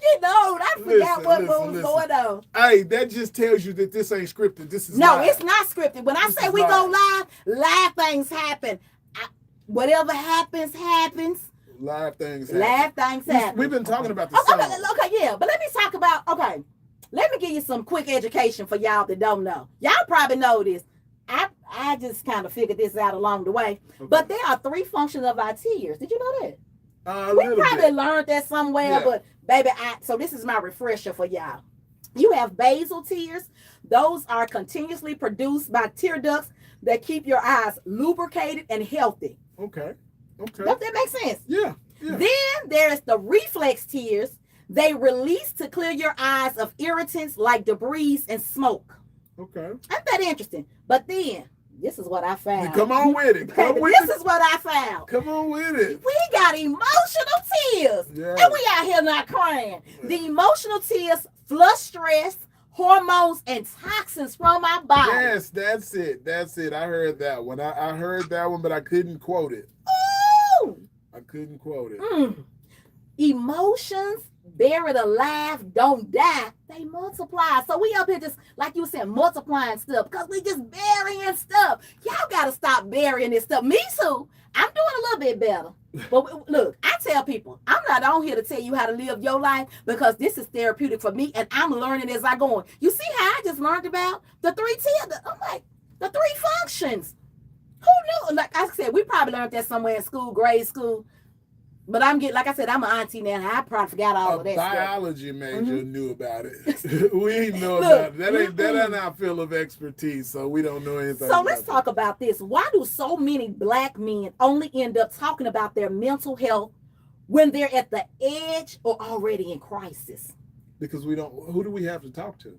getting old. I forgot what was going on.
Hey, that just tells you that this ain't scripted. This is
no,
live.
It's not scripted. When I say we go live things happen. Whatever happens.
Live things
happen.
We've been talking about this.
Okay, yeah. But let me talk about, let me give you some quick education for y'all that don't know. Y'all probably know this. I just kind of figured this out along the way. Okay. But there are 3 functions of our tears. Did you know that? We probably learned that somewhere, but baby, so this is my refresher for y'all. You have basal tears. Those are continuously produced by tear ducts that keep your eyes lubricated and healthy.
Okay.
Does that make sense?
Yeah.
Then there's the reflex tears. They release to clear your eyes of irritants like debris and smoke.
Okay.
Ain't that interesting? But then, this is what I found.
Come on with it.
This is what I found.
Come on with it.
We got emotional tears. Yeah. And we out here not crying. The emotional tears flush stress, hormones, and toxins from our body.
Yes, that's it. I heard that one. I heard that one, but I couldn't quote it.
Ooh!
I couldn't quote it.
Emotions buried alive don't die, they multiply. So we up here just, like you said, multiplying stuff because we just burying stuff. Y'all got to stop burying this stuff. Me too. I'm doing a little bit better. But look, I tell people, I'm not on here to tell you how to live your life because this is therapeutic for me and I'm learning as I go on. You see how I just learned about the 3 tiers? I'm like, the 3 functions. Who knew? Like I said, we probably learned that somewhere in school, grade school. But I'm like I said, I'm an auntie now. And I probably forgot all of that
biology
stuff.
major knew about it. We ain't know about it. That ain't our field of expertise, so we don't know anything.
So let's talk about this. Why do so many Black men only end up talking about their mental health when they're at the edge or already in crisis?
Because we don't. Who do we have to talk to?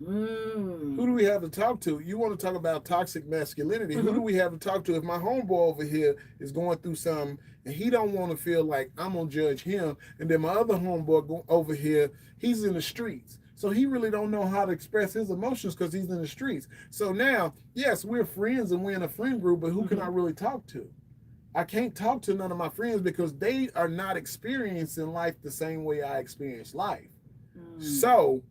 Who do we have to talk to? You want to talk about toxic masculinity? Who do we have to talk to? If my homeboy over here is going through something and he don't want to feel like I'm gonna judge him, and then my other homeboy over here, he's in the streets, so he really don't know how to express his emotions because he's in the streets. So now, yes, we're friends and we're in a friend group, but who can I really talk to? I can't talk to none of my friends because they are not experiencing life the same way I experience life. So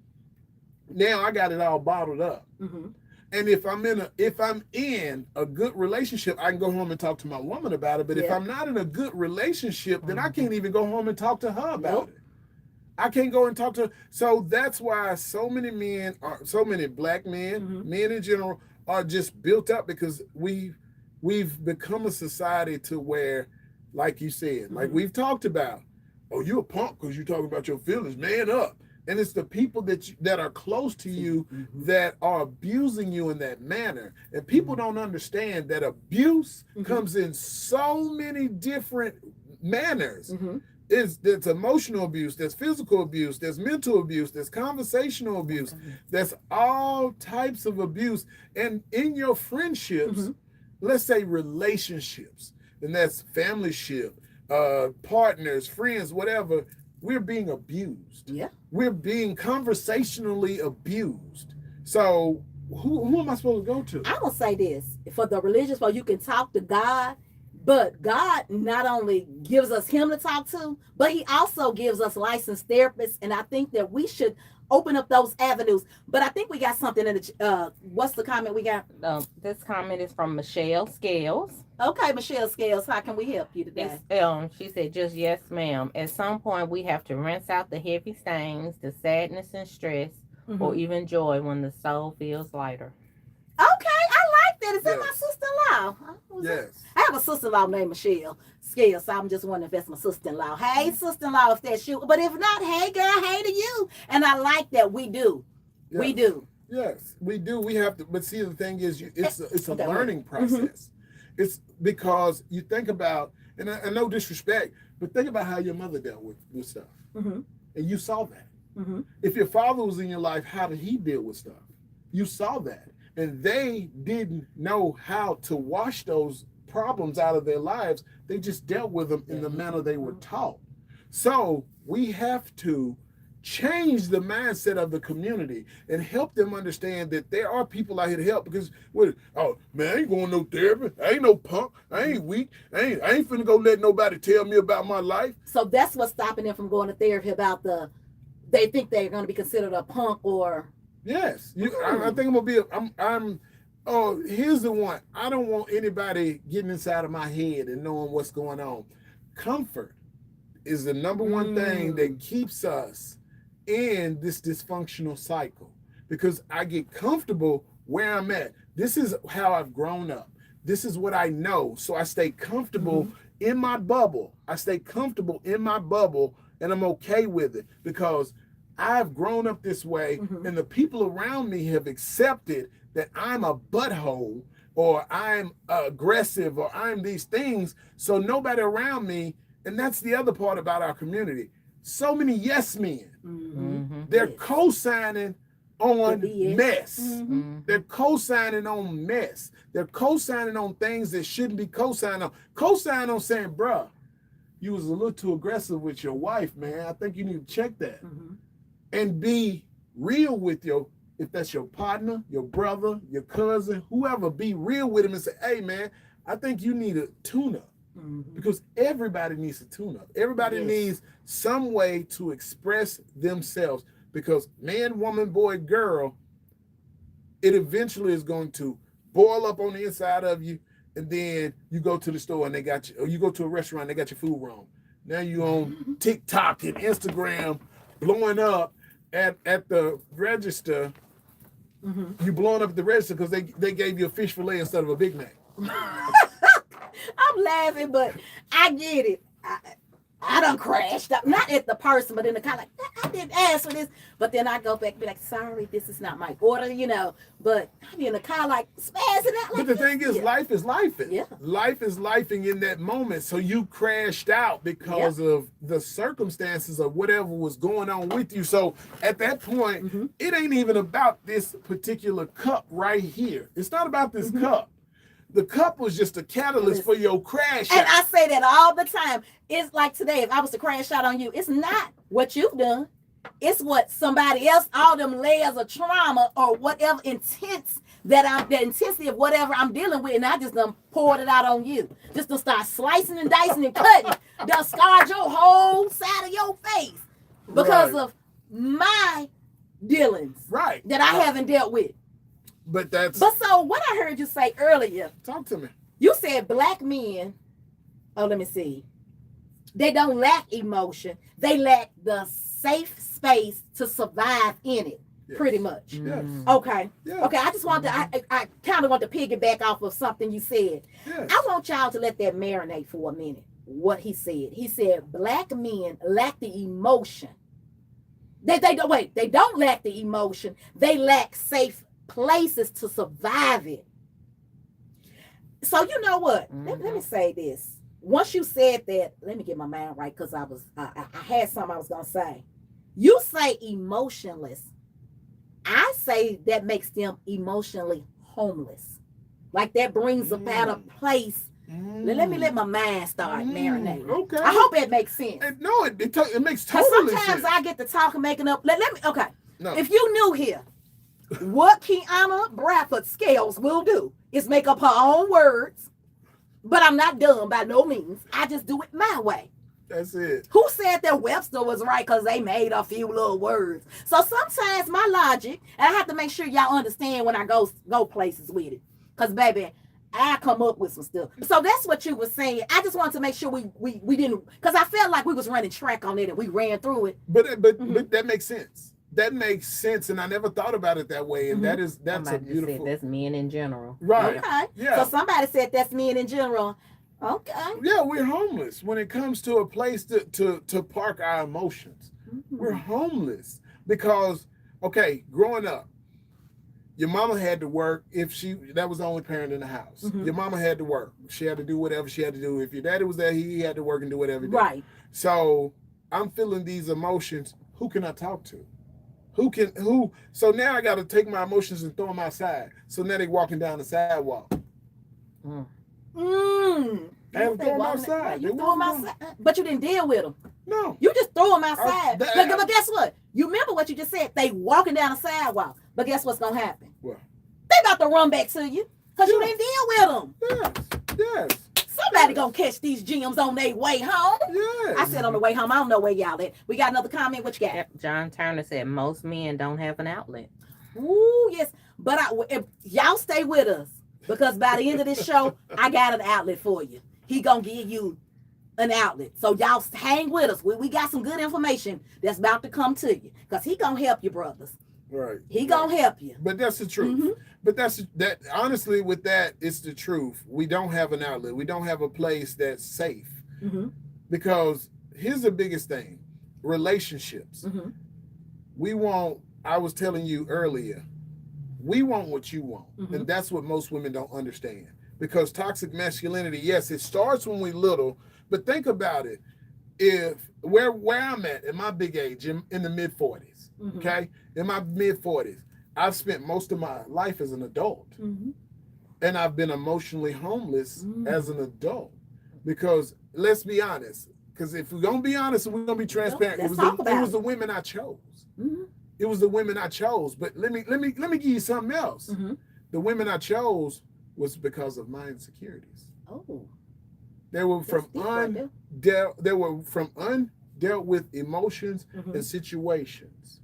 now I got it all bottled up. And if I'm in a good relationship, I can go home and talk to my woman about it. But if I'm not in a good relationship, then I can't even go home and talk to her about it. I can't go and talk to her. So that's why so many Black men, men in general, are just built up because we've become a society to where, like you said, like we've talked about, oh, you a punk because you talking about your feelings, man up. And it's the people that are close to you that are abusing you in that manner. And people don't understand that abuse comes in so many different manners. there's emotional abuse, there's physical abuse, there's mental abuse, there's conversational abuse, there's all types of abuse. And in your friendships, let's say relationships, and that's familyship, partners, friends, whatever, we're being abused.
Yeah.
We're being conversationally abused. So who am I supposed to go to?
I'm gonna say this for the religious, well, you can talk to God, but God not only gives us him to talk to, but he also gives us licensed therapists. And I think that we should open up those avenues. But I think we got something in the what's the comment we got?
This comment is from Michelle Scales.
Okay, Michelle Scales, how can we help you today?
She said, just yes, ma'am. At some point, we have to rinse out the heavy stains, the sadness and stress, or even joy when the soul feels lighter.
Okay, I like that. Is that
Yes.
my sister-in-law?
Yes.
I have a sister-in-law named Michelle Scales, so I'm just wondering if that's my sister-in-law. Hey, sister-in-law, if that's you. But if not, hey, girl, hey to you. And I like that. We do.
Yes.
We do.
Yes, we do. We have to. But see, the thing is, it's a
Okay.
learning process. It's because you think about, and no disrespect, but think about how your mother dealt with stuff, and you saw that. If your father was in your life, how did he deal with stuff? You saw that, and they didn't know how to wash those problems out of their lives. They just dealt with them in the manner they were taught. So we have to change the mindset of the community and help them understand that there are people out here to help. Because oh man, I ain't going no therapy. I ain't no punk. I ain't weak. I ain't finna go let nobody tell me about my life.
So that's what's stopping them from going to therapy about they think they're going to be considered a punk or.
Yes, I think I'm gonna be. Oh, here's the one. I don't want anybody getting inside of my head and knowing what's going on. Comfort is the number one thing that keeps us in this dysfunctional cycle, because I get comfortable where I'm at. This is how I've grown up. This is what I know. So I stay comfortable in my bubble. I stay comfortable in my bubble, and I'm okay with it because I've grown up this way, and the people around me have accepted that I'm a butthole, or I'm aggressive, or I'm these things. So nobody around me, and that's the other part about our community. So many yes men. They're co-signing on mess. They're co-signing on mess. They're co-signing on things that shouldn't be co-signing on. Co-sign on saying, bruh, you was a little too aggressive with your wife, man. I think you need to check that. And be real with if that's your partner, your brother, your cousin, whoever, be real with him and say, hey, man, I think you need a tune-up. Because everybody needs a tune-up. Everybody needs some way to express themselves, because man, woman, boy, girl, it eventually is going to boil up on the inside of you, and then you go to the store and they got you, or you go to a restaurant, they got your food wrong. Now you on TikTok and Instagram blowing up at the register. You blowing up at the register because they gave you a fish fillet instead of a Big Mac.
I'm laughing, but I get it. I done crashed up, not at the person, but in the car, like, I didn't ask for this. But then I go back and be like, sorry, this is not my order, But I be in the car like spazzing out.
But the thing is, life is lifing.
Yeah. Life
is lifing in that moment. So you crashed out because of the circumstances of whatever was going on with you. So at that point, it ain't even about this particular cup right here. It's not about this cup. The cup was just a catalyst for your crash out.
And I say that all the time. It's like today, if I was to crash out on you, it's not what you've done. It's what somebody else, all them layers of trauma or whatever the intensity of whatever I'm dealing with, and I just done poured it out on you. Just to start slicing and dicing and cutting. Done scarred your whole side of your face because of my dealings that I haven't dealt with.
But
so what I heard you say earlier.
Talk to me.
You said black men, let me see. They don't lack emotion. They lack the safe space to survive in it, pretty much.
Yes.
Okay.
Yes.
Okay, I just want to, I kind of want to piggyback off of something you said.
Yes.
I want y'all to let that marinate for a minute, what he said. He said black men lack the emotion. They don't lack the emotion. They lack safe places to survive it. So you know what? Let me say this. once you said that, let me get my mind right because I had something I was gonna say. You say emotionless. I say that makes them emotionally homeless. Like that brings about a place. Let me let my mind start marinating.
Okay.
I hope it makes sense.
No, it makes
Because
totally
sometimes
sense.
I get to talking, making up. Let me. Okay.
No.
If you knew here, what Kiana Bradford Scales will do is make up her own words. But I'm not dumb by no means. I just do it my way.
That's it.
Who said that Webster was right because they made a few little words? So sometimes my logic, and I have to make sure y'all understand when I go places with it. Because, baby, I come up with some stuff. So that's what you were saying. I just wanted to make sure we didn't, because I felt like we was running track on it and we ran through it.
But that makes sense. That makes sense, and I never thought about it that way. And that's a beautiful.
That's men in general.
Right.
Okay.
Yeah.
So somebody said that's men in general. Okay.
Yeah, we're homeless when it comes to a place to park our emotions. We're homeless because, okay, growing up, your mama had to work that was the only parent in the house. Your mama had to work. She had to do whatever she had to do. If your daddy was there, he had to work and do whatever he did.
Right.
So I'm feeling these emotions. Who can I talk to? So now I got to take my emotions and throw them outside. So now they walking down the sidewalk. I have to throw them outside.
You throw them outside, but you didn't deal with them.
No.
You just throw them outside. But guess what? You remember what you just said? They walking down the sidewalk. But guess what's going to happen?
What?
They about to run back to you because you didn't deal with them.
Yes.
Somebody going to catch these gems on their way home.
Yes.
I said on the way home. I don't know where y'all at. We got another comment. What you got?
Yep. John Turner said most men don't have an outlet.
Ooh, yes. But if y'all stay with us because by the end of this show, I got an outlet for you. He going to give you an outlet. So y'all hang with us. We got some good information that's about to come to you because he going to help you, brothers.
Right.
He gonna help you.
But that's the truth. But that honestly, with that, it's the truth. We don't have an outlet. We don't have a place that's safe. Because here's the biggest thing: relationships. I was telling you earlier, we want what you want, and that's what most women don't understand. Because toxic masculinity, yes, it starts when we're little, but think about it. If where I'm at my big age, in the mid 40s. Okay, in my mid 40s, I've spent most of my life as an adult, and I've been emotionally homeless as an adult. Because let's be honest, because if we're gonna be honest and we're gonna be transparent, it was the women I chose. It was the women I chose. But let me give you something else. The women I chose was because of my insecurities.
Oh,
they were from undealt with emotions and situations.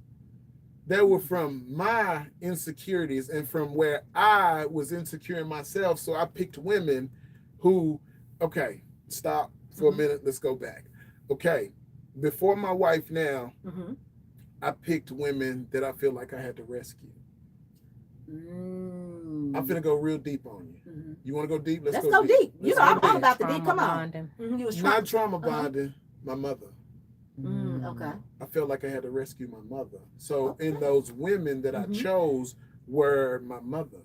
They were from my insecurities and from where I was insecure in myself. So I picked women who, okay, stop for a minute. Let's go back. Okay, before my wife now, I picked women that I feel like I had to rescue. I'm finna go real deep on you. You want to go deep?
Let's go deep. You know, I'm all about the deep. Come on.
Not trauma bonding, my mother.
Okay.
I felt like I had to rescue my mother. So in those women that I chose were my mother.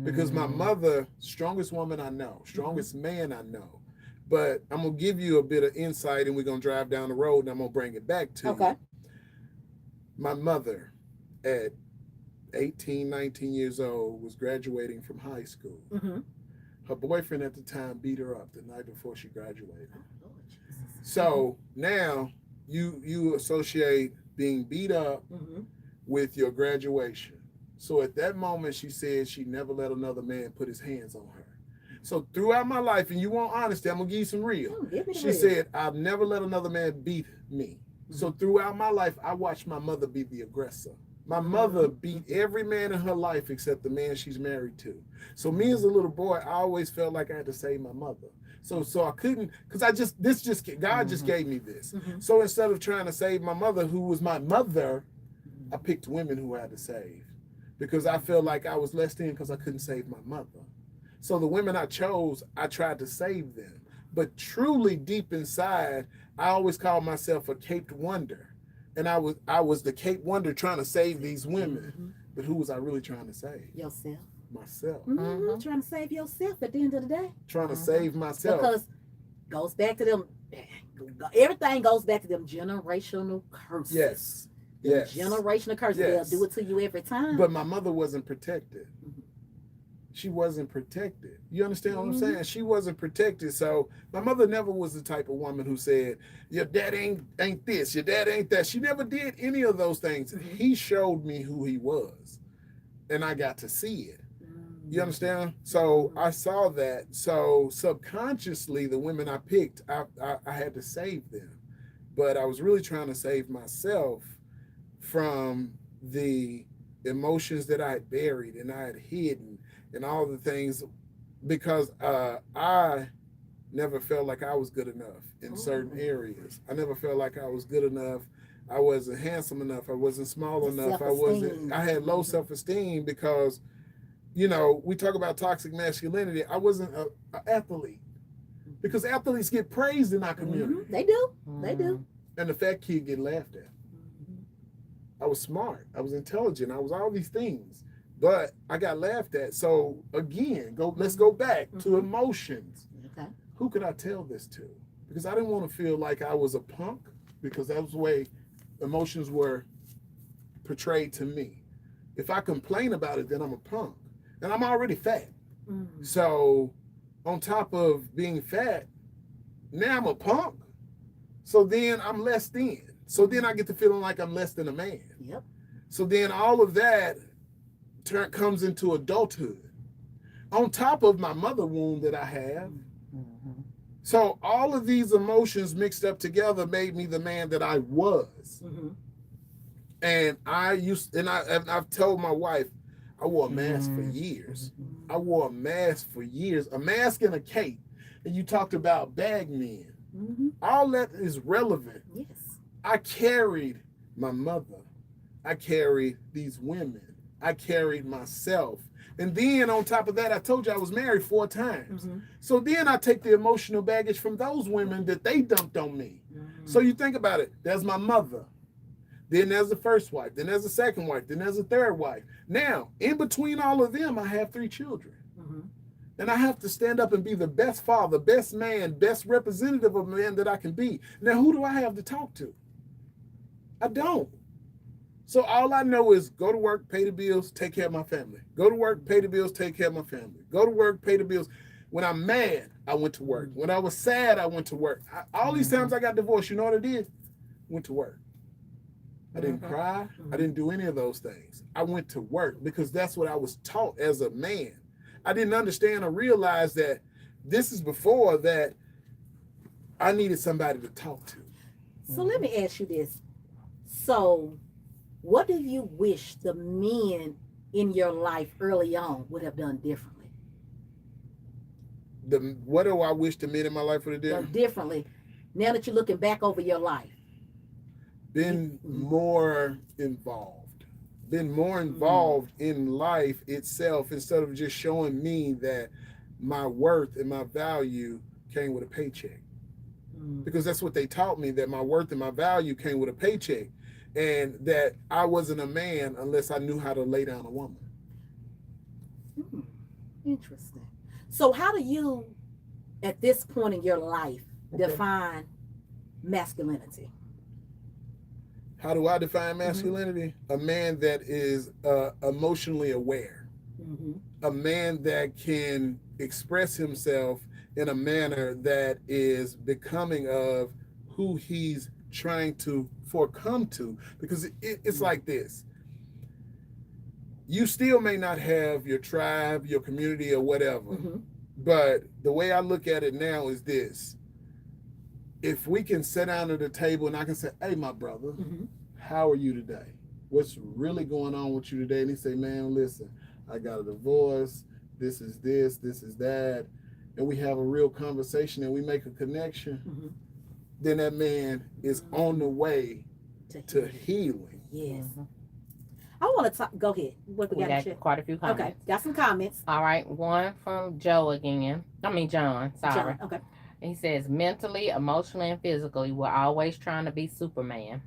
Because my mother, strongest woman I know, strongest man I know. But I'm going to give you a bit of insight and we're going to drive down the road and I'm going to bring it back to you. My mother at 18, 19 years old was graduating from high school. Her boyfriend at the time beat her up the night before she graduated. So now you associate being beat up with your graduation. So at that moment, she said she never let another man put his hands on her. So throughout my life, and you want honesty, I'm going to give you some real. She said, I've never let another man beat me. So throughout my life, I watched my mother be the aggressor. My mother beat every man in her life except the man she's married to. So me as a little boy, I always felt like I had to save my mother. So I couldn't, because God just gave me this. So instead of trying to save my mother, who was my mother, I picked women who I had to save. Because I felt like I was less than because I couldn't save my mother. So the women I chose, I tried to save them. But truly deep inside, I always called myself a Caped Wonder. And I was the Cape Wonder trying to save these women. But who was I really trying to save?
Yourself.
Myself.
Trying to save yourself at the end of the day.
Trying to save myself.
Because Goes back to them. Everything goes back to them generational curses.
Yes.
Yes. Generational curses.
Yes.
They'll do it to you every time.
But my mother wasn't protected. Mm-hmm. She wasn't protected. You understand what I'm saying? She wasn't protected. So my mother never was the type of woman who said, your dad ain't this, your dad ain't that. She never did any of those things. He showed me who he was, and I got to see it. You understand? So I saw that. So subconsciously, the women I picked, I had to save them. But I was really trying to save myself from the emotions that I had buried and I had hidden and all the things, because I never felt like I was good enough in certain areas. I never felt like I was good enough. I wasn't handsome enough. I wasn't small enough. I had low self-esteem because, you know, we talk about toxic masculinity. I wasn't an athlete, because athletes get praised in our community.
They do. They do.
And the fat kid get laughed at. I was smart. I was intelligent. I was all these things. But I got laughed at. So again, let's go back to emotions.
Okay.
Who could I tell this to? Because I didn't want to feel like I was a punk, because that was the way emotions were portrayed to me. If I complain about it, then I'm a punk. And I'm already fat. So on top of being fat, now I'm a punk. So then I'm less than. So then I get the feeling like I'm less than a man.
Yep.
So then all of that comes into adulthood, on top of my mother wound that I have. So all of these emotions mixed up together made me the man that I was. And I've told my wife, I wore a mask for years. I wore a mask for years, a mask and a cape. And you talked about bag men. All that is relevant.
Yes.
I carried my mother. I carried these women. I carried myself. And then on top of that, I told you I was married 4 times. So then I take the emotional baggage from those women that they dumped on me. So you think about it. There's my mother. Then there's the first wife. Then there's the second wife. Then there's the third wife. Now, in between all of them, I have 3 children. And I have to stand up and be the best father, best man, best representative of a man that I can be. Now, who do I have to talk to? I don't. So all I know is go to work, pay the bills, take care of my family. Go to work, pay the bills, take care of my family. Go to work, pay the bills. When I'm mad, I went to work. When I was sad, I went to work. All these times I got divorced, you know what I did? Went to work. I didn't cry. I didn't do any of those things. I went to work because that's what I was taught as a man. I didn't understand or realize that this is before that I needed somebody to talk to.
So let me ask you this. So what do you wish the men in your life early on would have done differently?
What do I wish the men in my life would have done?
Differently. Now that you're looking back over your life.
Been more involved. Been more involved in life itself, instead of just showing me that my worth and my value came with a paycheck. Because that's what they taught me, that my worth and my value came with a paycheck. And that I wasn't a man unless I knew how to lay down a woman.
Interesting. So how do you, at this point in your life, define masculinity?
How do I define masculinity? A man that is emotionally aware. A man that can express himself in a manner that is becoming of who he's trying to come to. Because it's like this. You still may not have your tribe, your community, or whatever. But the way I look at it now is this. If we can sit down at the table and I can say, hey, my brother, how are you today? What's really going on with you today? And he say, man, listen, I got a divorce. This is this is that. And we have a real conversation and we make a connection. Then that man is on the way to healing.
Yes. I want to talk. Go ahead. What we got
quite a few comments.
Okay, got some comments.
All right, one from Joe again. John. Sorry.
John, okay.
He says, mentally, emotionally, and physically, we're always trying to be Superman.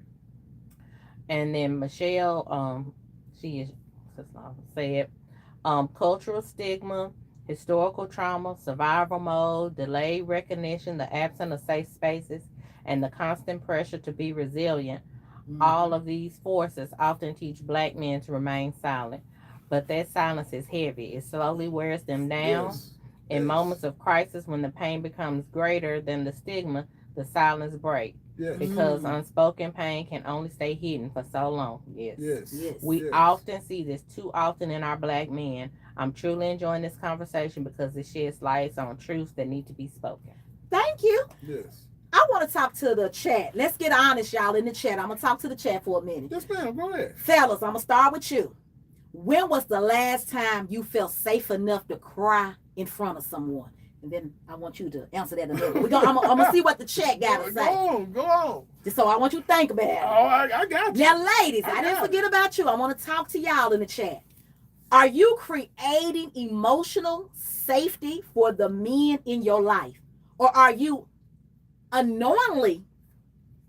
And then Michelle, she is, said, cultural stigma Historical trauma, survival mode, delayed recognition, the absence of safe spaces, and the constant pressure to be resilient. All of these forces often teach black men to remain silent. But that silence is heavy. It slowly wears them down.
Yes.
In
Yes.
moments of crisis, when the pain becomes greater than the stigma, the silence breaks.
Yes.
Because unspoken pain can only stay hidden for so long. Yes.
Yes.
Yes.
We
Yes.
often see this too often in our black men. I'm truly enjoying this conversation because it sheds light on truths that need to be spoken.
Thank you.
Yes.
I want to talk to the chat. Let's get honest, y'all, in the chat. I'm going to talk to the chat for a minute.
Yes, ma'am. Go ahead.
Fellas, I'm going to start with you. When was the last time you felt safe enough to cry in front of someone? And then I want you to answer that in a minute. I'm going to see what the chat got to say.
Go on.
So I want you to think about it.
Oh, I got you.
Now, ladies, I didn't forget about you. I want to talk to y'all in the chat. Are you creating emotional safety for the men in your life? Or are you unknowingly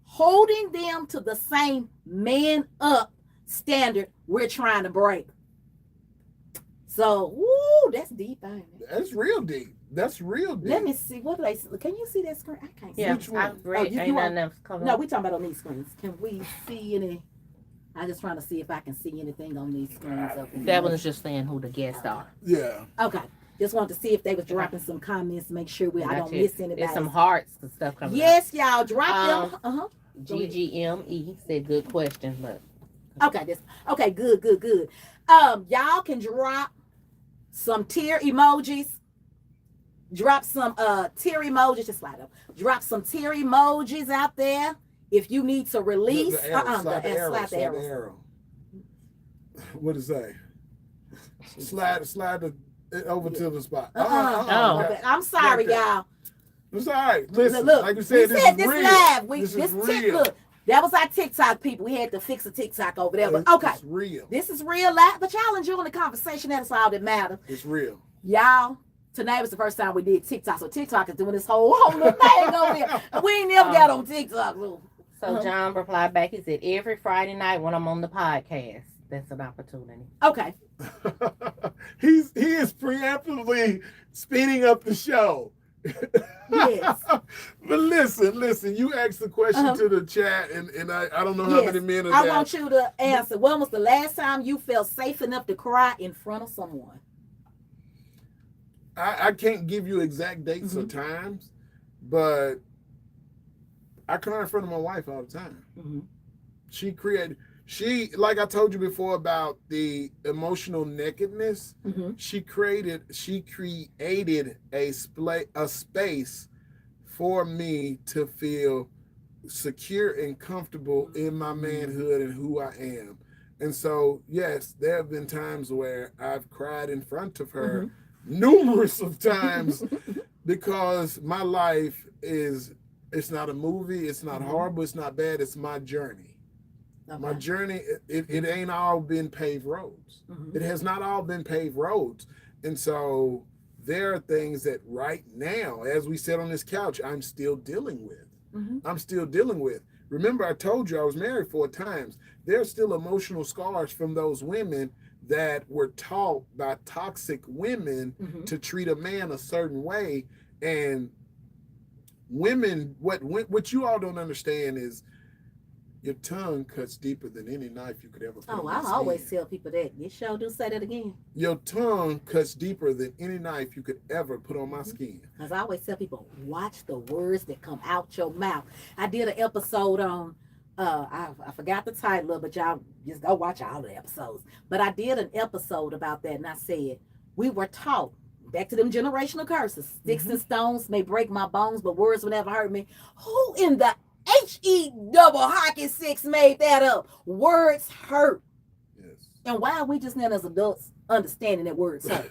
holding them to the same man up standard we're trying to break? So, woo, that's deep, ain't it?
That's real deep. That's real deep.
Let me see. What do they? Can you see that screen? I can't see.
Yeah,
Which one?
I've read.
you
Ain't
want-
nothing else coming
No,
up.
we talking about on these screens. Can we see any? I'm just trying to see if I can see anything on these screens. Up in
That
here.
one is just saying who the guests are.
Yeah.
Okay. Just wanted to see if they was dropping some comments to make sure I don't miss anybody.
There's some hearts and stuff coming up.
Yes, y'all drop them.
GGME said good question, but
Okay, good. Y'all can drop some tear emojis. Drop some tear emojis. Just slide up. Drop some tear emojis out there if you need to release.
Slide the arrow. What does it say? Slide it over to the spot.
I'm sorry,
Like that.
y'all.
It's all right. Listen,
Look,
like you said, this is real.
live.
This is real.
Look, that was our TikTok people. We had to fix a TikTok over there. But okay,
It's real.
this is real live. But y'all enjoying the conversation. That's all that matters.
It's real.
Y'all, tonight was the first time we did TikTok. So TikTok is doing this whole little thing over here. We ain't never got on TikTok.
So John replied back. He said, every Friday night when I'm on the podcast, that's an opportunity.
Okay.
He is preemptively speeding up the show.
Yes.
But listen, you asked the question to the chat, and I don't know how many men are
I
there.
want you to answer. When was the last time you felt safe enough to cry in front of someone?
I can't give you exact dates or times, but I cry in front of my wife all the time. She, like I told you before about the emotional nakedness, she created a space for me to feel secure and comfortable in my manhood and who I am. And so, yes, there have been times where I've cried in front of her numerous of times because my life it's not a movie, it's not horrible, it's not bad, it's my journey. Okay. My journey, it ain't all been paved roads. It has not all been paved roads. And so there are things that right now, as we sit on this couch, I'm still dealing with. I'm still dealing with. Remember, I told you I was married 4 times. There are still emotional scars from those women that were taught by toxic women to treat a man a certain way. And women, what you all don't understand is your tongue cuts deeper than any knife you could ever put on my skin.
I always tell people that. You sure do say that again.
Your tongue cuts deeper than any knife you could ever put on my skin.
Because I always tell people, watch the words that come out your mouth. I did an episode on, I forgot the title of it, but y'all just go watch all the episodes. But I did an episode about that, and I said, we were taught, back to them generational curses, sticks and stones may break my bones, but words will never hurt me. Who in the HE double hockey 6 made that up? Words hurt.
Yes.
And why are we just now as adults understanding that words hurt?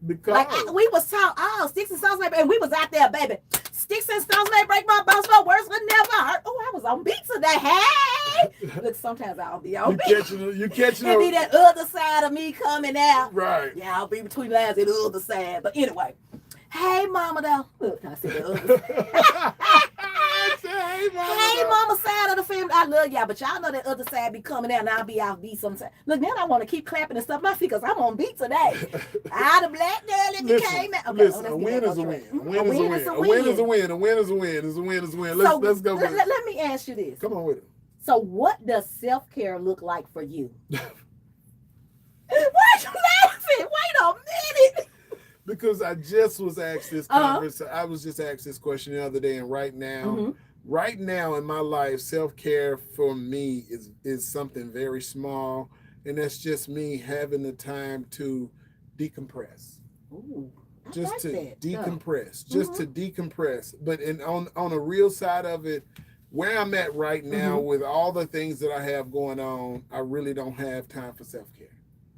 Because
we was taught, sticks and stones may break, and we was out there, baby. Sticks and stones may break my bones, but words would never hurt. Oh, I was on beat today. Hey! Look, sometimes I'll be on beat.
You catching
It be that other side of me coming out.
Right.
Yeah, I'll be between lines and the other side. But anyway, hey, mama, though. Look, I see the other side.
Hey,
Hey,
mama.
mama side of the family. I love y'all, but y'all know that other side be coming out and I'll be out beat sometimes. Look, now I want to keep clapping and stuff my feet because I'm on beat today. I the black girl that became it. Okay,
Listen, a win is a win. A win is a win.
A
A win is a win. A win is a win. Is a win is a win. Let's go with it.
Let me ask you this.
Come on with it.
So what does self-care look like for you? Why you laughing? Wait a minute.
Because I just was asked this conversation. I was just asked this question the other day, and right now in my life, self-care for me is something very small, and that's just me having the time to decompress.
Ooh,
just
like
to
that.
decompress, just to decompress. But on a real side of it, where I'm at right now with all the things that I have going on, I really don't have time for self-care.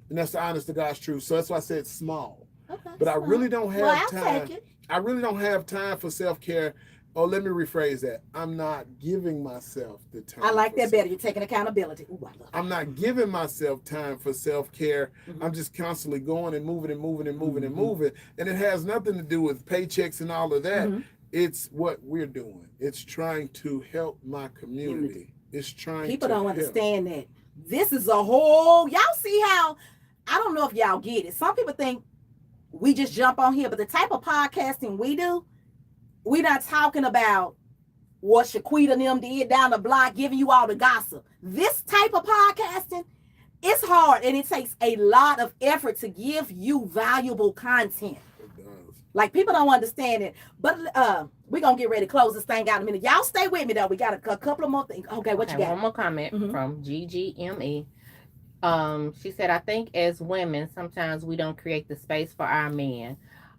And that's the honest to God's truth. So that's why I said small.
Okay,
But I really don't have time.
Take it.
I really don't have time for self-care. Oh, let me rephrase that. I'm not giving myself the time.
I like that better. You're taking accountability. Ooh, I love
I'm not giving myself time for self-care. I'm just constantly going and moving and moving and moving and moving. And it has nothing to do with paychecks and all of that. It's what we're doing. It's trying to help my community. It's trying
People
to
don't
help.
understand that. This is a whole, y'all see how, I don't know if y'all get it. Some people think we just jump on here, but the type of podcasting we do, we're not talking about what Shaquita and them did down the block, giving you all the gossip. This type of podcasting, it's hard and it takes a lot of effort to give you valuable content.
It does.
Like, people don't understand it. But we're going to get ready to close this thing out in a minute. Y'all stay with me, though. We got a couple of more things. Okay, what you got?
One more comment from GGME. She said, I think as women, sometimes we don't create the space for our men.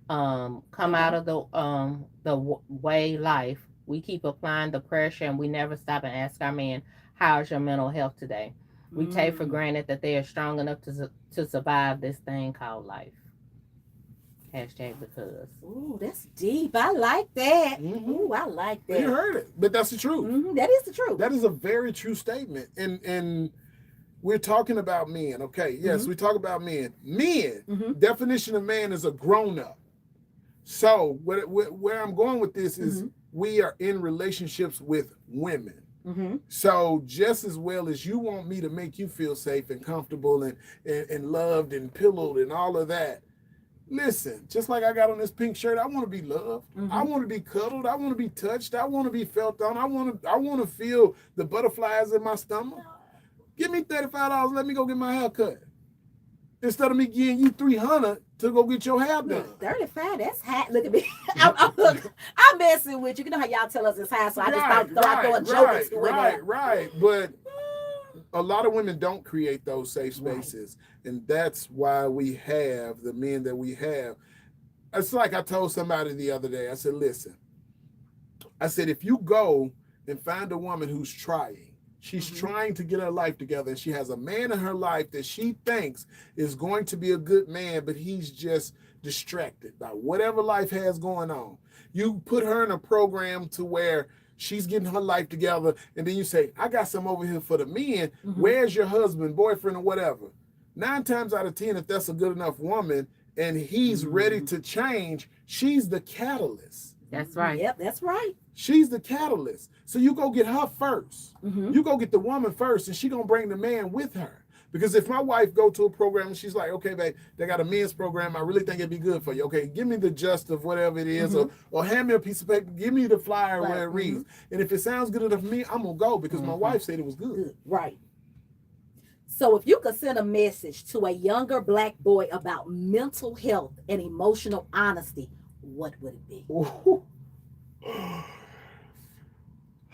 Come out of the way life. We keep applying the pressure and we never stop and ask our men, how's your mental health today? We take for granted that they are strong enough to survive this thing called life. Hashtag because.
Ooh, that's deep. I like that. Ooh, I like that.
You heard it, but that's the truth.
That is the truth.
That is a very true statement. And we're talking about men, okay? Yes, we talk about men. Men, definition of man is a grown-up. So where I'm going with this is we are in relationships with women. So just as well as you want me to make you feel safe and comfortable and loved and pillowed and all of that, listen, just like I got on this pink shirt, I want to be loved. I want to be cuddled. I want to be touched. I want to be felt on. I want to feel the butterflies in my stomach. Give me $35. Let me go get my hair cut. Instead of me giving you $300 to go get your hair done.
35, that's high. Look at me. I'm messing with you. You know how y'all tell us it's high, so I just thought a joke into it.
Right. But a lot of women don't create those safe spaces. And that's why we have the men that we have. It's like I told somebody the other day. I said, listen, if you go and find a woman who's trying, she's trying to get her life together, and she has a man in her life that she thinks is going to be a good man, but he's just distracted by whatever life has going on. You put her in a program to where she's getting her life together, and then you say, I got some over here for the men. Where's your husband, boyfriend, or whatever? 9 times out of 10, if that's a good enough woman and he's ready to change, she's the catalyst.
That's right.
Yep, that's right.
She's the catalyst. So you go get her first. You go get the woman first, and she gonna bring the man with her. Because if my wife go to a program and she's like, okay, babe, they got a men's program, I really think it'd be good for you. Okay, give me the gist of whatever it is, or hand me a piece of paper, give me the flyer where it reads. And if it sounds good enough for me, I'm gonna go because my wife said it was good.
Right. So if you could send a message to a younger black boy about mental health and emotional honesty, what would it be?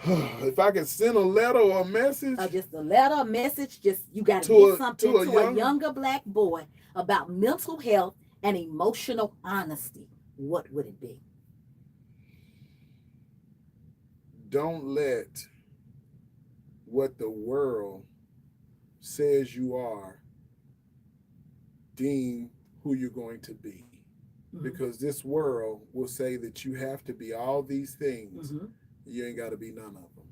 If I could send a letter or a message,
just a letter, a message, just you got to get something to a younger black boy about mental health and emotional honesty, what would it be?
Don't let what the world says you are deem who you're going to be. Because this world will say that you have to be all these things. You ain't got to be none of them.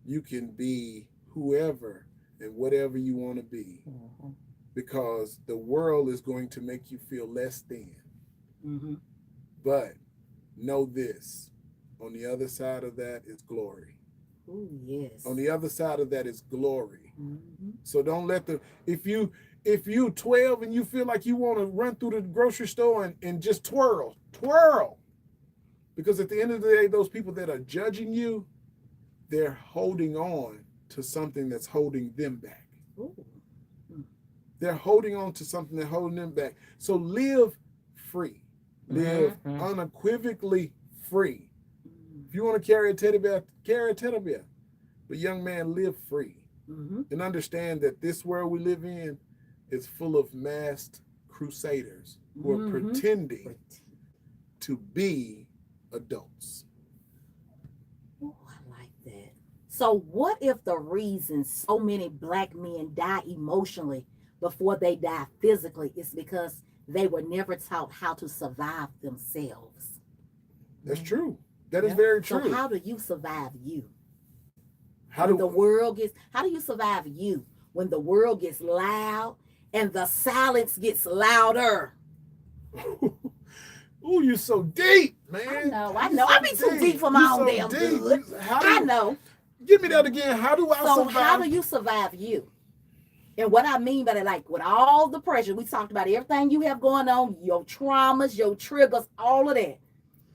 You can be whoever and whatever you want to be, because the world is going to make you feel less than. But know this, on the other side of that is glory.
Oh, yes.
On the other side of that is glory.
Mm-hmm.
So don't let if you 12 and you feel like you want to run through the grocery store and just twirl. Because at the end of the day, those people that are judging you, they're holding on to something that's holding them back.
Ooh.
They're holding on to something that's holding them back. So live free. Live unequivocally free. If you want to carry a teddy bear, carry a teddy bear. But young man, live free. And understand that this world we live in is full of masked crusaders who are pretending to be adults.
Oh, I like that. So what if the reason so many Black men die emotionally before they die physically is because they were never taught how to survive themselves?
That's true. That is very true.
So how do you survive you?
How
do you survive you when the world gets loud and the silence gets louder?
Ooh, you're so deep, man.
I know. I be too deep for my own damn good. I know.
Give me that again. How do I survive?
So how do you survive you? And what I mean by that, like with all the pressure, we talked about everything you have going on, your traumas, your triggers, all of that.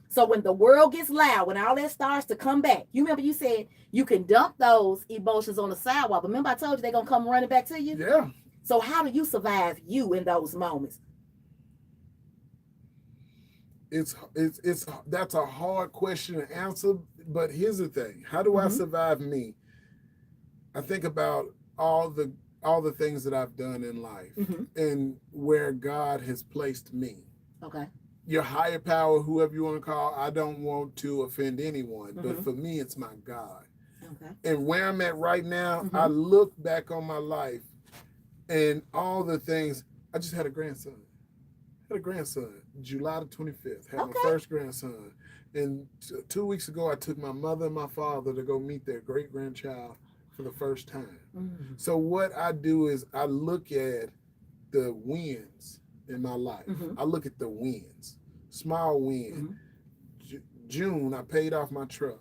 So when the world gets loud, when all that starts to come back, you remember you said you can dump those emotions on the sidewalk. But remember I told you they're going to come running back to you?
Yeah.
So how do you survive you in those moments?
That's a hard question to answer. But here's the thing. How do I survive me? I think about all the things that I've done in life and where God has placed me.
Okay.
Your higher power, whoever you want to call, I don't want to offend anyone, but for me, it's my God.
Okay.
And where I'm at right now, I look back on my life and all the things. I just had a grandson. July the 25th. Had my first grandson. And 2 weeks ago, I took my mother and my father to go meet their great-grandchild for the first time. So what I do is I look at the wins in my life. I look at the wins. Small win. June, I paid off my truck.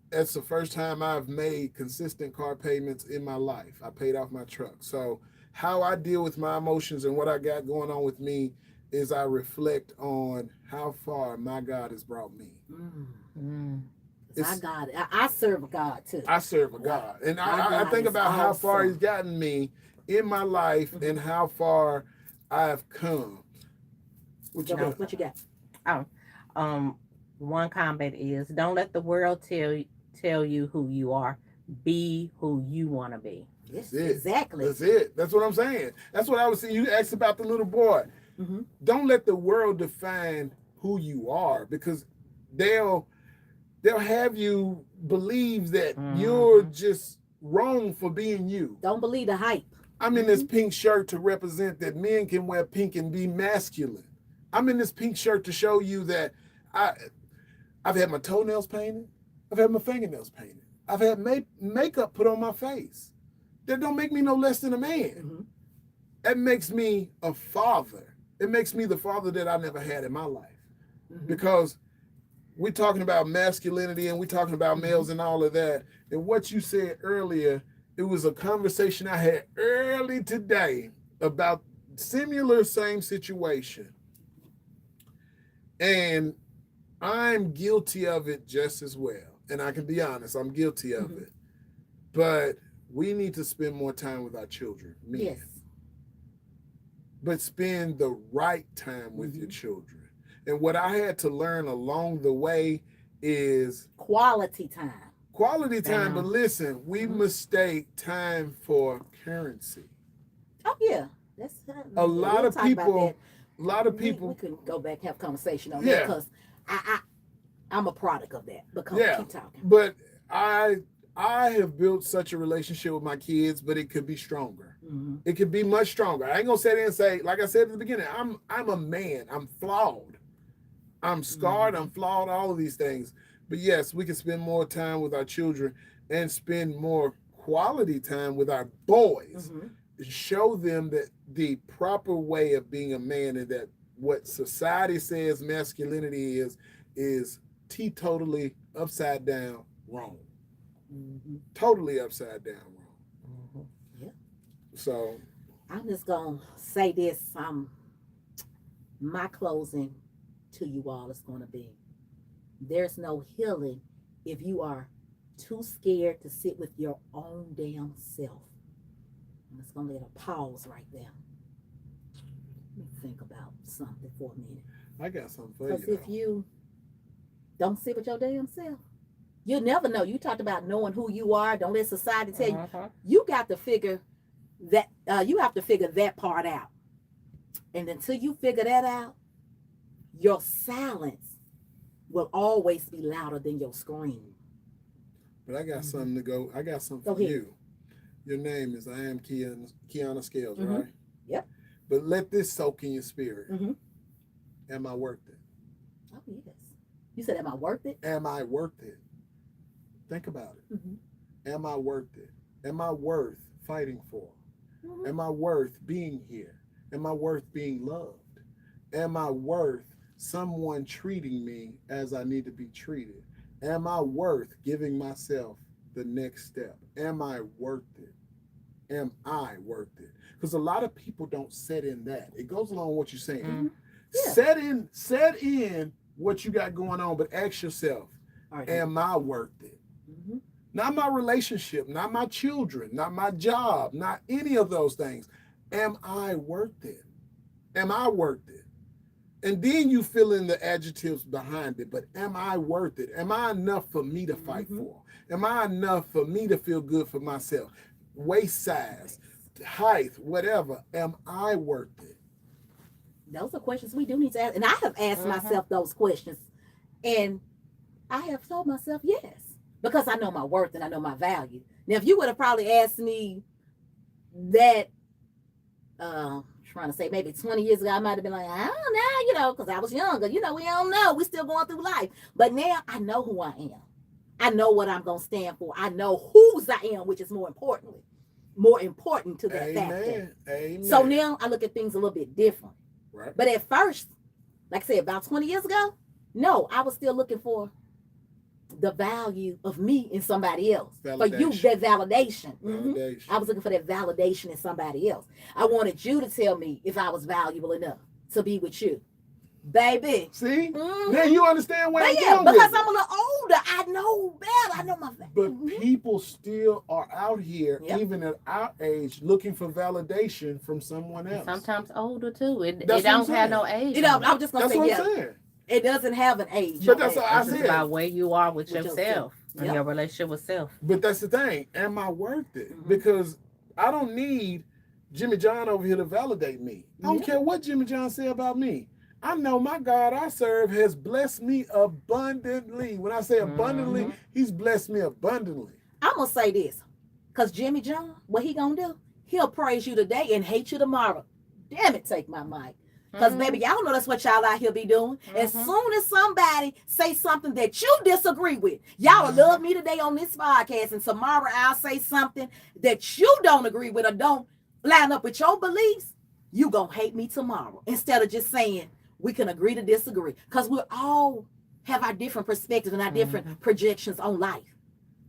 That's the first time I've made consistent car payments in my life. I paid off my truck. So how I deal with my emotions and what I got going on with me is I reflect on how far my God has brought me.
I serve a God too.
I serve a God. And I think about how far he's gotten me in my life and how far I've come. What you got?
One comment is don't let the world tell you who you are. Be who you want to be.
Yes, exactly.
That's it. That's what I'm saying. That's what I was saying. You asked about the little boy. Don't let the world define who you are, because they'll have you believe that you're just wrong for being you.
Don't believe the hype.
I'm in this pink shirt to represent that men can wear pink and be masculine. I'm in this pink shirt to show you that I've had my toenails painted. I've had my fingernails painted. I've had makeup put on my face. That don't make me no less than a man. That makes me a father. It makes me the father that I never had in my life. Because we're talking about masculinity and we're talking about males and all of that. And what you said earlier, it was a conversation I had early today about similar same situation. And I'm guilty of it just as well. And I can be honest, I'm guilty of it. But we need to spend more time with our children.
Yes.
But spend the right time with your children. And what I had to learn along the way is
quality time.
Quality time, but listen, we mistake time for currency.
Oh yeah, that's
a lot of people. A lot of people.
We can go back and have a conversation on that because I'm a product of that. But keep talking.
But I have built such a relationship with my kids, but it could be stronger. It could be much stronger. I ain't gonna sit there and say, like I said at the beginning, I'm a man. I'm flawed. I'm scarred. I'm flawed. All of these things. But yes, we can spend more time with our children and spend more quality time with our boys. Show them that the proper way of being a man, and that what society says masculinity is teetotally upside down wrong. Totally upside down wrong.
Yeah.
So
I'm just gonna say this. My closing to you all is gonna be: there's no healing if you are too scared to sit with your own damn self. I'm just gonna let a pause right there. Let me think about something for a minute.
I got something for you.
Because if you don't sit with your damn self, you'll never know. You talked about knowing who you are. Don't let society tell you. You got to figure that. You have to figure that part out. And until you figure that out, your silence will always be louder than your scream.
But I got something to go. I got something for you. Your name is I am Kiana Scales, right?
Yep.
But let this soak in your spirit. Am I worth it?
Oh, yes. You said, am I worth it?
Am I worth it? Think about it. Am I worth it? Am I worth fighting for? Am I worth being here? Am I worth being loved? Am I worth someone treating me as I need to be treated? Am I worth giving myself the next step? Am I worth it? Am I worth it? Because a lot of people don't set in that. It goes along with what you're saying. Set in what you got going on, but ask yourself, am I worth it? Not my relationship, not my children, not my job, not any of those things. Am I worth it? Am I worth it? And then you fill in the adjectives behind it, but am I worth it? Am I enough for me to fight for? Am I enough for me to feel good for myself? Waist size, height, whatever. Am I worth it?
Those are questions we do need to ask. And I have asked myself those questions. And I have told myself yes. Because I know my worth and I know my value. Now, if you would have probably asked me that, trying to say maybe 20 years ago, I might have been like, I don't know, because I was younger. We don't know. We're still going through life. But now I know who I am. I know what I'm going to stand for. I know whose I am, which is more important to that factor.
Amen.
So now I look at things a little bit different.
Right.
But at first, like I said, about 20 years ago, no, I was still looking for the value of me in somebody else. For you, that validation. I was looking for that validation in somebody else. I wanted you to tell me if I was valuable enough to be with you. Baby.
See? Now you understand where I'm going
because
with
I'm a little older. I know better. I know my value.
But people still are out here, even at our age, looking for validation from someone else.
Sometimes older too. It don't have no age.
I was just going to say,
That's what I'm saying.
It doesn't have an age.
But that's what I said.
It's about where you are with yourself and your relationship with self.
But that's the thing. Am I worth it? Because I don't need Jimmy John over here to validate me. I don't care what Jimmy John say about me. I know my God I serve has blessed me abundantly. When I say abundantly, he's blessed me abundantly.
I'm going to say this. Because Jimmy John, what he going to do? He'll praise you today and hate you tomorrow. Damn it, take my mic. Because, baby, y'all know that's what y'all out here be doing. As soon as somebody say something that you disagree with, y'all will love me today on this podcast, and tomorrow I'll say something that you don't agree with or don't line up with your beliefs, you gonna hate me tomorrow. Instead of just saying, we can agree to disagree. Because we all have our different perspectives and our different projections on life.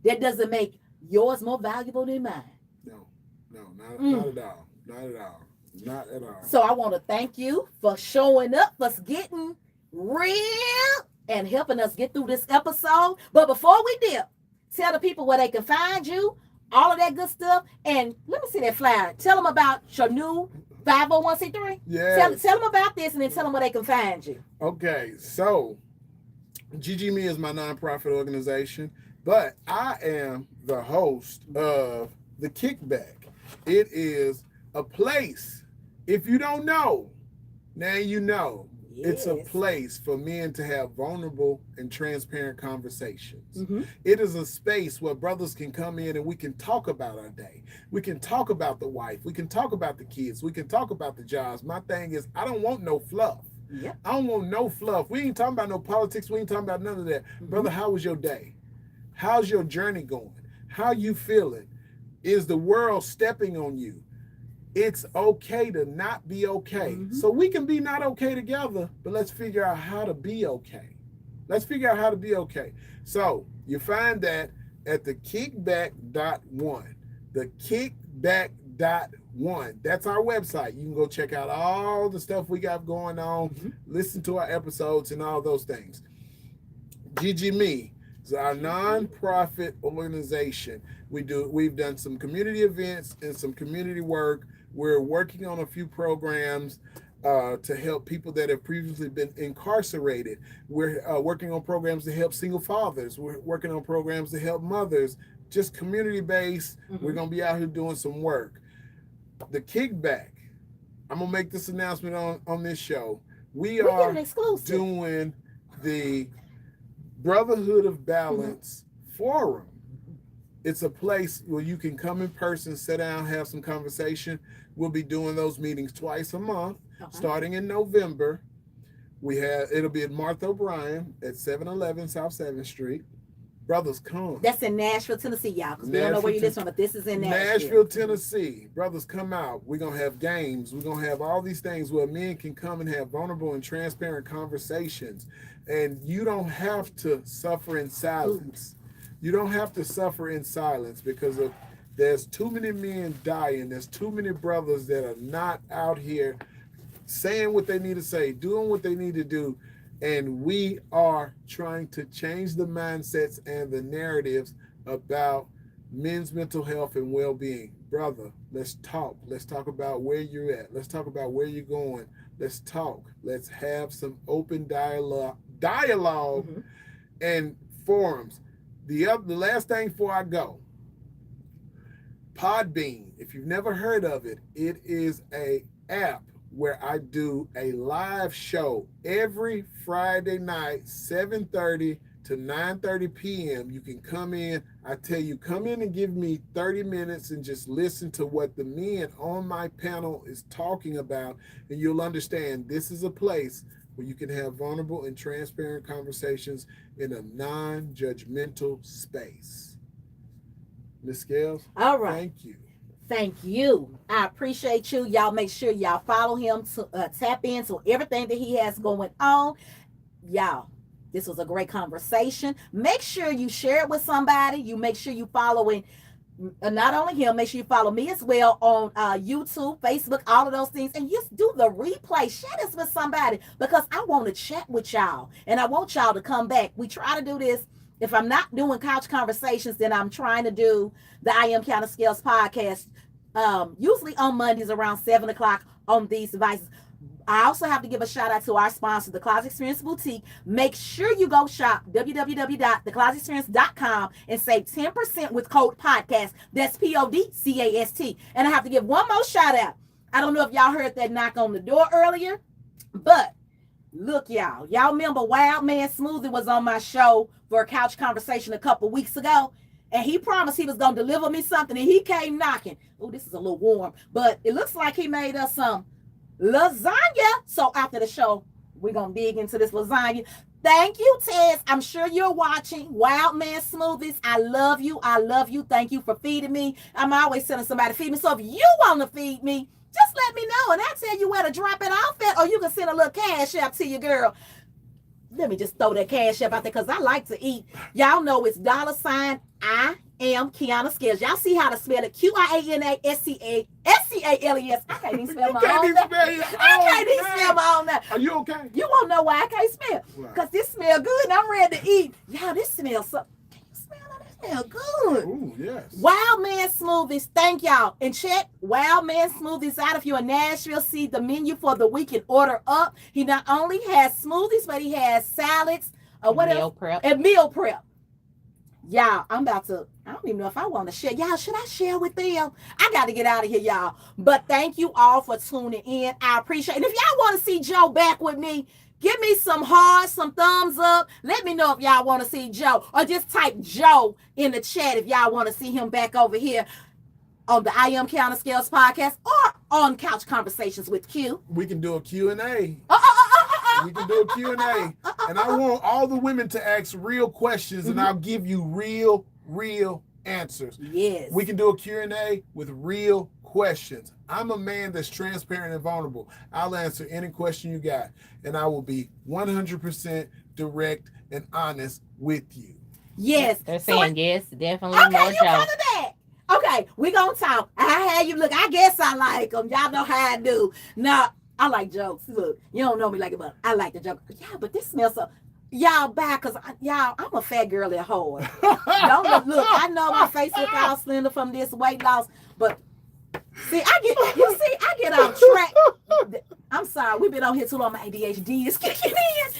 That doesn't make yours more valuable than mine.
No, not at all. Not at all. Not at all.
So I want to thank you for showing up, for getting real and helping us get through this episode. But before we dip, tell the people where they can find you, all of that good stuff. And let me see that flyer. Tell them about your new 501c3.
Yeah.
Tell them about this and then tell them where they can find you.
Okay. So GG Me is my nonprofit organization, but I am the host of The Kickback. It is a place. If you don't know, now you know. It's a place for men to have vulnerable and transparent conversations. It is a space where brothers can come in and we can talk about our day. We can talk about the wife. We can talk about the kids. We can talk about the jobs. My thing is, I don't want no fluff. I don't want no fluff. We ain't talking about no politics. We ain't talking about none of that. Brother, how was your day? How's your journey going? How you feeling? Is the world stepping on you? It's okay to not be okay. So we can be not okay together, but let's figure out how to be okay. Let's figure out how to be okay. So you find that at the kickback.one. The kickback.one. That's our website. You can go check out all the stuff we got going on, listen to our episodes and all those things. GG is our nonprofit organization. We've done some community events and some community work. We're working on a few programs to help people that have previously been incarcerated. We're working on programs to help single fathers. We're working on programs to help mothers, just community-based. We're going to be out here doing some work. The Kickback, I'm going to make this announcement on this show. We're are doing the Brotherhood of Balance Forum. It's a place where you can come in person, sit down, have some conversation. We'll be doing those meetings twice a month, starting in November. It'll be at Martha O'Brien at 711 South 7th Street. Brothers, come.
That's in Nashville, Tennessee, y'all, because we don't know where you live from, but this is in
Nashville, Tennessee. Brothers, come out. We're going to have games. We're going to have all these things where men can come and have vulnerable and transparent conversations. And you don't have to suffer in silence. You don't have to suffer in silence because there's too many men dying. There's too many brothers that are not out here saying what they need to say, doing what they need to do. And we are trying to change the mindsets and the narratives about men's mental health and well-being. Brother, let's talk. Let's talk about where you're at. Let's talk about where you're going. Let's talk. Let's have some open dialogue and forums. The last thing before I go, Podbean. If you've never heard of it, it is a app where I do a live show every Friday night, 7:30 to 9:30 p.m. You can come in. I tell you, come in and give me 30 minutes and just listen to what the men on my panel is talking about, and you'll understand this is a place where you can have vulnerable and transparent conversations in a non-judgmental space. Ms. Scales,
all right.
Thank you.
Thank you. I appreciate you. Y'all make sure y'all follow him to tap into everything that he has going on. Y'all, this was a great conversation. Make sure you share it with somebody. You make sure you following not only him, make sure you follow me as well on YouTube, Facebook, all of those things. And just do the replay. Share this with somebody because I want to chat with y'all. And I want y'all to come back. We try to do this. If I'm not doing couch conversations, then I'm trying to do the I Am Counter Scales podcast, usually on Mondays around 7 o'clock on these devices. I also have to give a shout out to our sponsor, The Closet Experience Boutique. Make sure you go shop www.theclosetexperience.com and save 10% with code podcast. That's PODCAST. And I have to give one more shout out. I don't know if y'all heard that knock on the door earlier, but look, y'all remember Wild Man Smoothie was on my show for a couch conversation a couple weeks ago, and he promised he was going to deliver me something, and he came knocking. Oh, this is a little warm, but it looks like he made us some lasagna. So after the show, we're going to dig into this lasagna. Thank you, Tez. I'm sure you're watching. Wild Man Smoothies, I love you. I love you. Thank you for feeding me. I'm always telling somebody to feed me. So if you want to feed me, just let me know, and I'll tell you where to drop it off at, or you can send a little cash app to your girl. Let me just throw that cash app out there because I like to eat. Y'all know it's $I am Kiana Scales. Y'all see how to spell it? QIANASCALES. I can't even spell my own name. I can't even spell my own name.
Are you okay?
You won't know why I can't spell. Because this smells good and I'm ready to eat. Y'all, this smells so... good.
Ooh, yes.
Wild Man Smoothies, thank y'all. And check Wild Man Smoothies out. If you're in Nashville, see the menu for the week and order up. He not only has smoothies, but he has salads,
meal prep.
And meal prep. Y'all, I don't even know if I want to share. Y'all, should I share with them? I got to get out of here, y'all. But thank you all for tuning in. I appreciate it. And if y'all want to see Joe back with me, give me some hearts, some thumbs up. Let me know if y'all want to see Joe. Or just type Joe in the chat if y'all want to see him back over here on the I Am Counter Scales podcast or on Couch Conversations with Q.
We can do a Q&A. We can do a Q&A. And I want all the women to ask real questions, and I'll give you real answers.
Yes.
We can do a Q&A with real questions. I'm a man that's transparent and vulnerable. I'll answer any question you got, and I will be 100% direct and honest with you.
Yes.
They're
So
saying yes, definitely
okay,
more
you kind
jokes.
of that. Okay, we gonna talk. I had you look. I guess I like them. Y'all know how I do. Now I like jokes. Look, you don't know me like it, but I like the joke. Yeah, but this smells so. Y'all bad, cause y'all, I'm a fat girl at heart. Don't look. I know my face look all slender from this weight loss, but see, I get off track. I'm sorry, we've been on here too long. My ADHD is kicking in.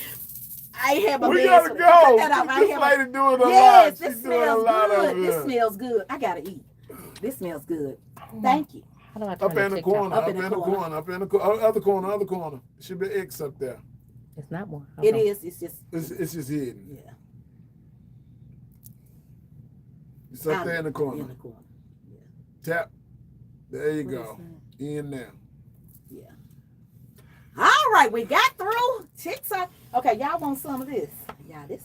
I ain't had my
We
meds
gotta
for
go.
that off. I
This
ain't had
lady doing a
yes,
lot.
this
She's doing a
smells
lot
good.
of
This
it.
smells good. I gotta eat. This smells good.
Oh,
Thank you.
How do I turn
Up in the
TikTok
corner,
off?
up in the corner, up in the other corner, other corner. Should be X up there.
It's not one.
It is. It's just.
It's just hidden.
Yeah.
It's up there in the corner.
In the corner. Yeah.
Tap. There you
What
go. In there.
Yeah. All right, we got through TikTok. Okay, y'all want some of this? Yeah, this